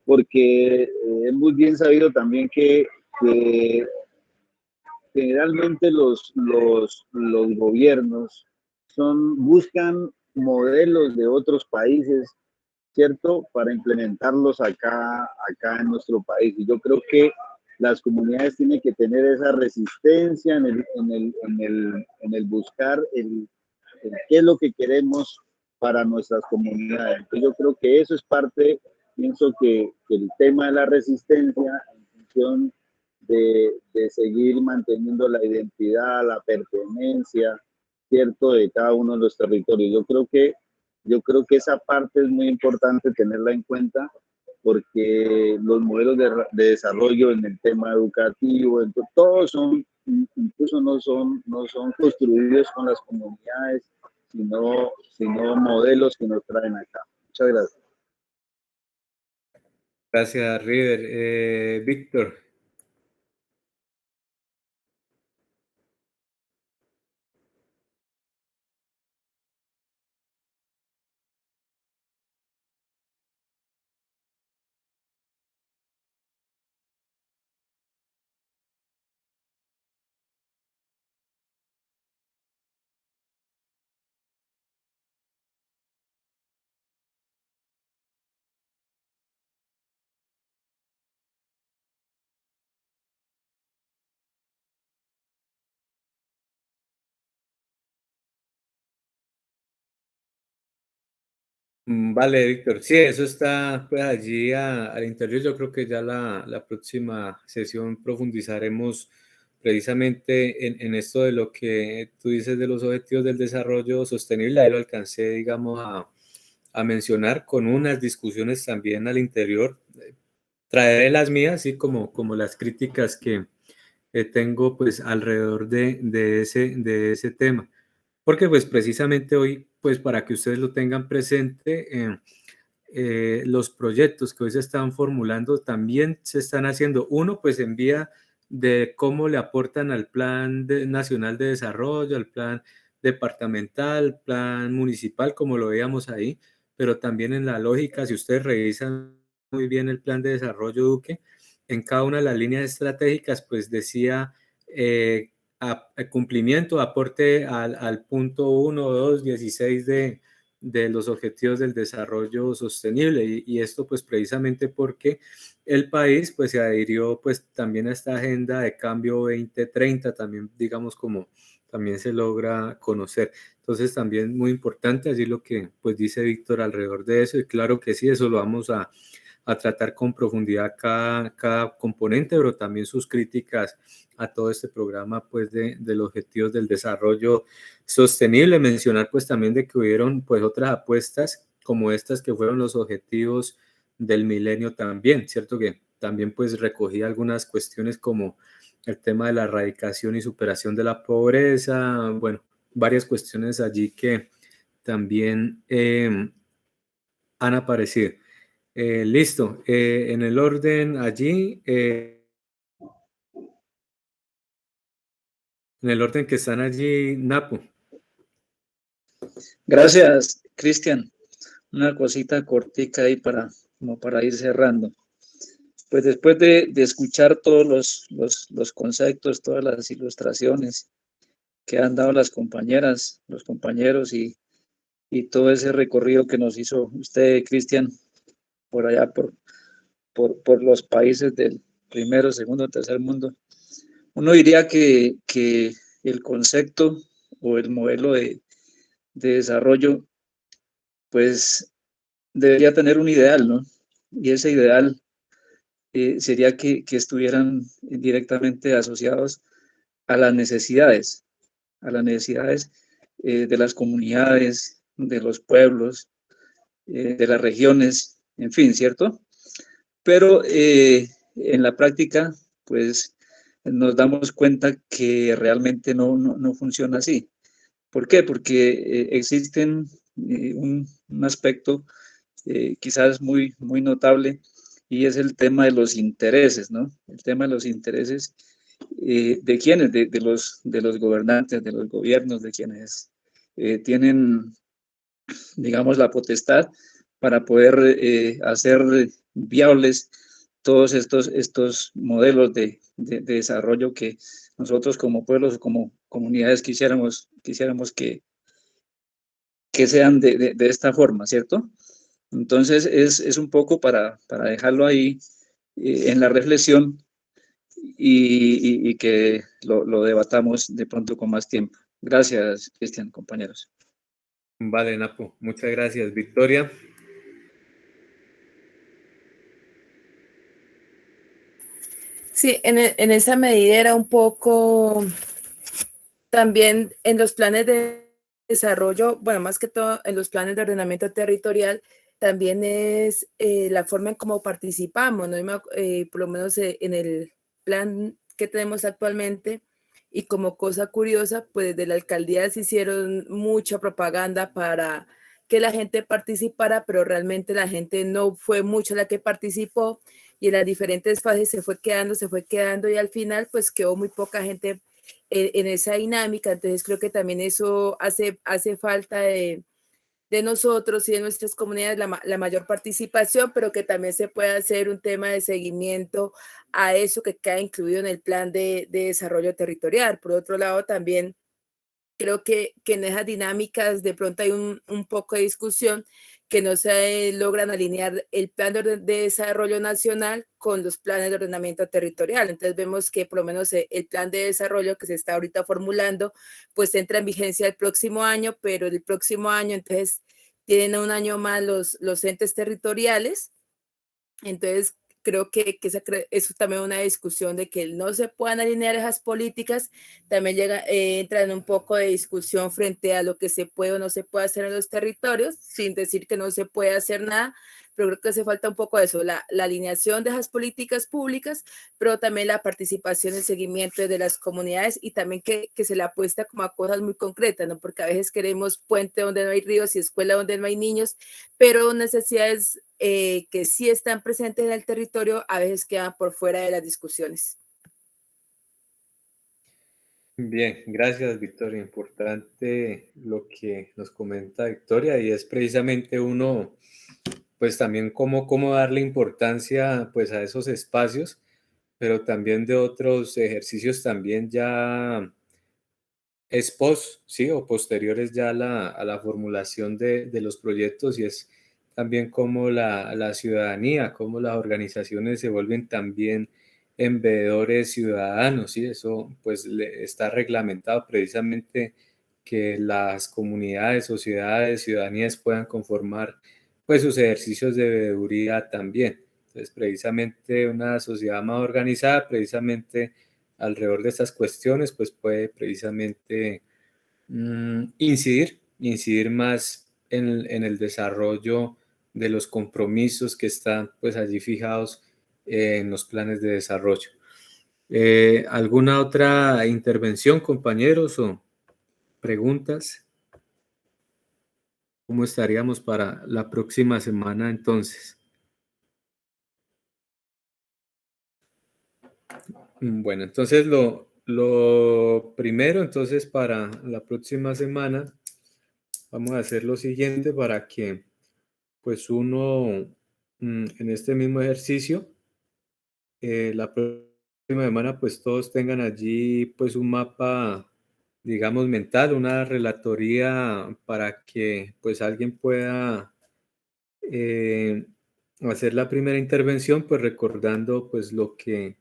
Porque es muy bien sabido también que generalmente los gobiernos buscan modelos de otros países, ¿cierto? Para implementarlos acá en nuestro país. Y yo creo que las comunidades tienen que tener esa resistencia en el buscar el qué es lo que queremos para nuestras comunidades. Entonces yo creo que eso es parte, pienso que el tema de la resistencia en función de seguir manteniendo la identidad, la pertenencia, ¿cierto?, de cada uno de los territorios. Yo creo que esa parte es muy importante tenerla en cuenta, porque los modelos de desarrollo en el tema educativo, todos son, incluso no son construidos con las comunidades, sino modelos que nos traen acá. Muchas gracias. Gracias, River. Víctor. Vale, Víctor. Sí, eso está pues allí al interior. Yo creo que ya la próxima sesión profundizaremos precisamente en esto de lo que tú dices de los objetivos del desarrollo sostenible. Ahí lo alcancé, digamos, a mencionar con unas discusiones también al interior. Traeré las mías, así como las críticas que tengo pues alrededor de ese tema. Porque pues precisamente hoy, pues para que ustedes lo tengan presente, los proyectos que hoy se están formulando también se están haciendo, uno pues en vía de cómo le aportan al Plan Nacional de Desarrollo, al Plan Departamental, Plan Municipal, como lo veíamos ahí, pero también en la lógica, si ustedes revisan muy bien el Plan de Desarrollo Duque, en cada una de las líneas estratégicas, pues decía cumplimiento, aporte al punto 1, 2, 16 de los objetivos del desarrollo sostenible y esto pues precisamente porque el país pues se adhirió pues también a esta agenda de cambio 2030, también digamos como también se logra conocer. Entonces también muy importante allí lo que pues dice Víctor alrededor de eso y claro que sí, eso lo vamos a tratar con profundidad cada componente, pero también sus críticas a todo este programa pues de los objetivos del desarrollo sostenible. Mencionar pues también de que hubieron pues otras apuestas como estas que fueron los objetivos del milenio también, ¿cierto? Que también pues recogía algunas cuestiones como el tema de la erradicación y superación de la pobreza, bueno, varias cuestiones allí que también han aparecido. Listo, en el orden allí, en el orden que están allí, Napo. Gracias, Cristian. Una cosita cortica ahí como para ir cerrando. pues después de escuchar todos los conceptos, todas las ilustraciones que han dado las compañeras, los compañeros y todo ese recorrido que nos hizo usted, Cristian, por allá, por los países del primero, segundo, tercer mundo, uno diría que el concepto o el modelo de desarrollo, pues debería tener un ideal, ¿no? Y ese ideal sería que estuvieran directamente asociados a a las necesidades de las comunidades, de los pueblos, de las regiones, en fin, ¿cierto? Pero en la práctica, pues nos damos cuenta que realmente no funciona así. ¿Por qué? Porque existen un aspecto quizás muy notable y es el tema de los intereses, ¿no? El tema de los intereses de quienes, de los gobernantes, de los gobiernos, de quienes tienen, digamos, la potestad para poder hacer viables todos estos modelos de desarrollo que nosotros como pueblos, como comunidades quisiéramos que sean de esta forma, ¿cierto? Entonces es un poco para dejarlo ahí en la reflexión y que lo debatamos de pronto con más tiempo. Gracias, Cristian, compañeros. Vale, Napo, muchas gracias. Victoria. Sí, en esa medida era un poco también en los planes de desarrollo, bueno, más que todo en los planes de ordenamiento territorial, también es la forma en cómo participamos, ¿no? Por lo menos en el plan que tenemos actualmente, y como cosa curiosa, pues de la alcaldía se hicieron mucha propaganda para que la gente participara, pero realmente la gente no fue mucha la que participó y en las diferentes fases se fue quedando y al final pues quedó muy poca gente en esa dinámica. Entonces creo que también eso hace falta de nosotros y de nuestras comunidades la mayor participación, pero que también se pueda hacer un tema de seguimiento a eso que queda incluido en el plan de desarrollo territorial. Por otro lado, también creo que en esas dinámicas de pronto hay un poco de discusión que no se logran alinear el plan de desarrollo nacional con los planes de ordenamiento territorial. Entonces vemos que por lo menos el plan de desarrollo que se está ahorita formulando, pues entra en vigencia el próximo año, pero el próximo año entonces tienen un año más los entes territoriales. Entonces, creo que eso también es una discusión de que no se puedan alinear esas políticas, también entra en un poco de discusión frente a lo que se puede o no se puede hacer en los territorios, sin decir que no se puede hacer nada, pero creo que hace falta un poco de eso, la alineación de esas políticas públicas, pero también la participación, el seguimiento de las comunidades y también que se le apuesta como a cosas muy concretas, ¿no? Porque a veces queremos puente donde no hay ríos y escuela donde no hay niños, pero necesidades que sí están presentes en el territorio a veces quedan por fuera de las discusiones. Bien, gracias, Victoria. Importante lo que nos comenta Victoria y es precisamente uno, pues también cómo darle importancia pues a esos espacios, pero también de otros ejercicios también ya post, ¿sí? O posteriores ya a la formulación de los proyectos y es también cómo la ciudadanía, cómo las organizaciones se vuelven también embebedores ciudadanos, ¿sí? Eso pues está reglamentado precisamente que las comunidades, sociedades, ciudadanías puedan conformar pues sus ejercicios de veeduría también. Entonces precisamente una sociedad más organizada, precisamente alrededor de estas cuestiones, pues puede precisamente incidir más en el desarrollo de los compromisos que están pues allí fijados en los planes de desarrollo. ¿Alguna otra intervención, compañeros, o preguntas? ¿Cómo estaríamos para la próxima semana entonces? Bueno, entonces lo primero, entonces para la próxima semana vamos a hacer lo siguiente para que pues uno en este mismo ejercicio la próxima semana pues todos tengan allí pues un mapa, digamos, mental, una relatoría para que pues alguien pueda hacer la primera intervención, pues recordando pues lo que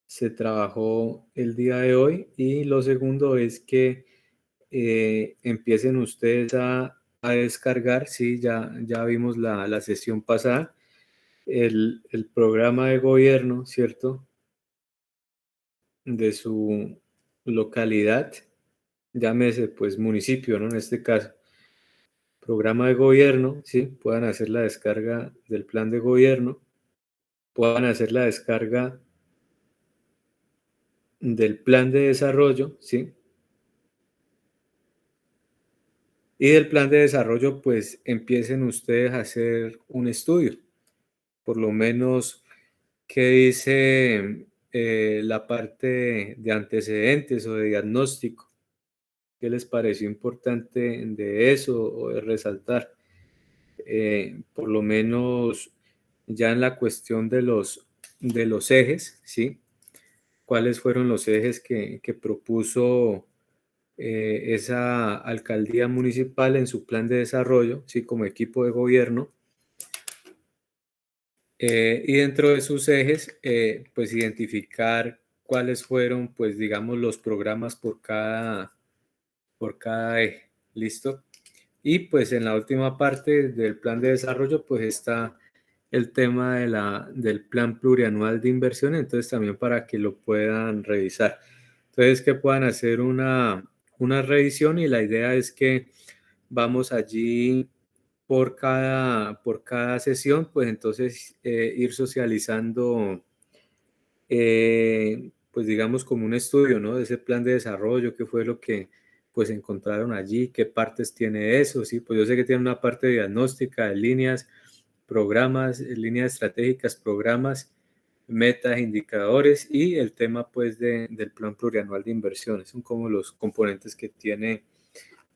se trabajó el día de hoy. Y lo segundo es que empiecen ustedes a descargar, sí, ya vimos la sesión pasada, el programa de gobierno, ¿cierto? De su localidad, llámese pues municipio, ¿no? En este caso, programa de gobierno, ¿sí? Puedan hacer la descarga del plan de gobierno, puedan hacer la descarga del plan de desarrollo, ¿sí? Y del plan de desarrollo, pues empiecen ustedes a hacer un estudio, por lo menos qué dice la parte de antecedentes o de diagnóstico, qué les pareció importante de eso o de resaltar. Por lo menos ya en la cuestión de los ejes, ¿sí? ¿Cuáles fueron los ejes que propuso esa alcaldía municipal en su plan de desarrollo, ¿sí? Como equipo de gobierno? Y dentro de sus ejes, pues identificar cuáles fueron, pues digamos, los programas por cada eje. ¿Listo? Y pues en la última parte del plan de desarrollo, pues está el tema del plan plurianual de inversión, entonces también para que lo puedan revisar. Entonces que puedan hacer una revisión, y la idea es que vamos allí por cada sesión, pues entonces ir socializando, pues digamos como un estudio, ¿no? De ese plan de desarrollo, qué fue lo que pues encontraron allí, qué partes tiene eso, ¿sí? Pues yo sé que tiene una parte diagnóstica de líneas, programas, líneas estratégicas, programas, metas, indicadores, y el tema pues del plan plurianual de inversiones. Son como los componentes que tiene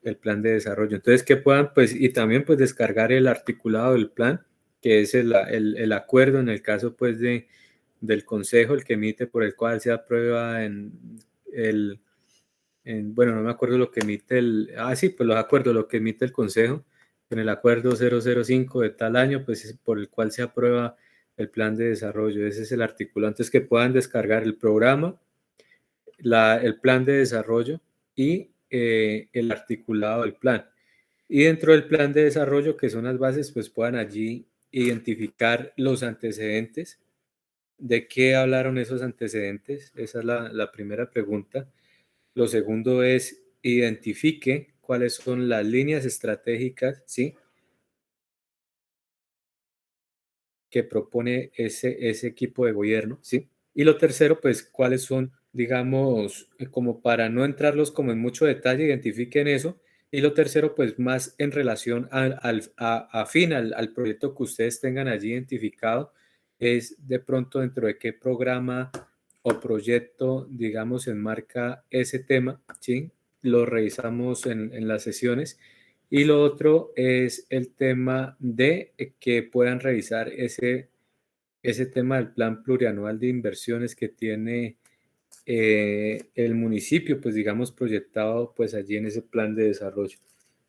el plan de desarrollo. Entonces que puedan pues, y también pues descargar el articulado del plan, que es el acuerdo en el caso pues del consejo, el que emite, por el cual se aprueba bueno, no me acuerdo lo que emite sí, pues los acuerdos, lo que emite el consejo, en el acuerdo 005 de tal año, pues es por el cual se aprueba el plan de desarrollo. Ese es el articulado. Entonces que puedan descargar el programa, el plan de desarrollo y el articulado del plan. Y dentro del plan de desarrollo, que son las bases, pues puedan allí identificar los antecedentes. ¿De qué hablaron esos antecedentes? Esa es la primera pregunta. Lo segundo es identifique cuáles son las líneas estratégicas, ¿sí? Que propone ese equipo de gobierno, ¿sí? Y lo tercero, pues, cuáles son, digamos, como para no entrarlos como en mucho detalle, identifiquen eso. Y lo tercero, pues, más en relación afín al proyecto que ustedes tengan allí identificado, es de pronto dentro de qué programa o proyecto, digamos, enmarca ese tema, ¿sí? Lo revisamos en las sesiones. Y lo otro es el tema de que puedan revisar ese tema del plan plurianual de inversiones que tiene el municipio, pues digamos, proyectado pues allí en ese plan de desarrollo.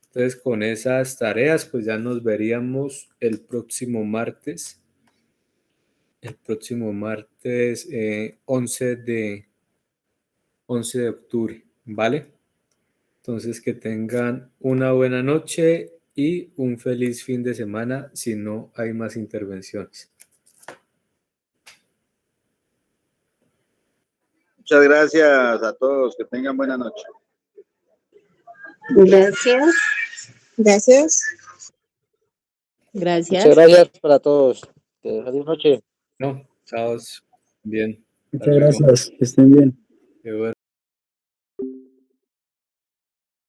Entonces, con esas tareas, pues ya nos veríamos el próximo martes. El próximo martes 11 de octubre, ¿vale? Entonces, que tengan una buena noche y un feliz fin de semana si no hay más intervenciones. Muchas gracias a todos. Que tengan buena noche. Gracias. Gracias. Muchas gracias para todos. Feliz noche. No, chao. Bien. Muchas gracias. Que estén bien. Qué bueno.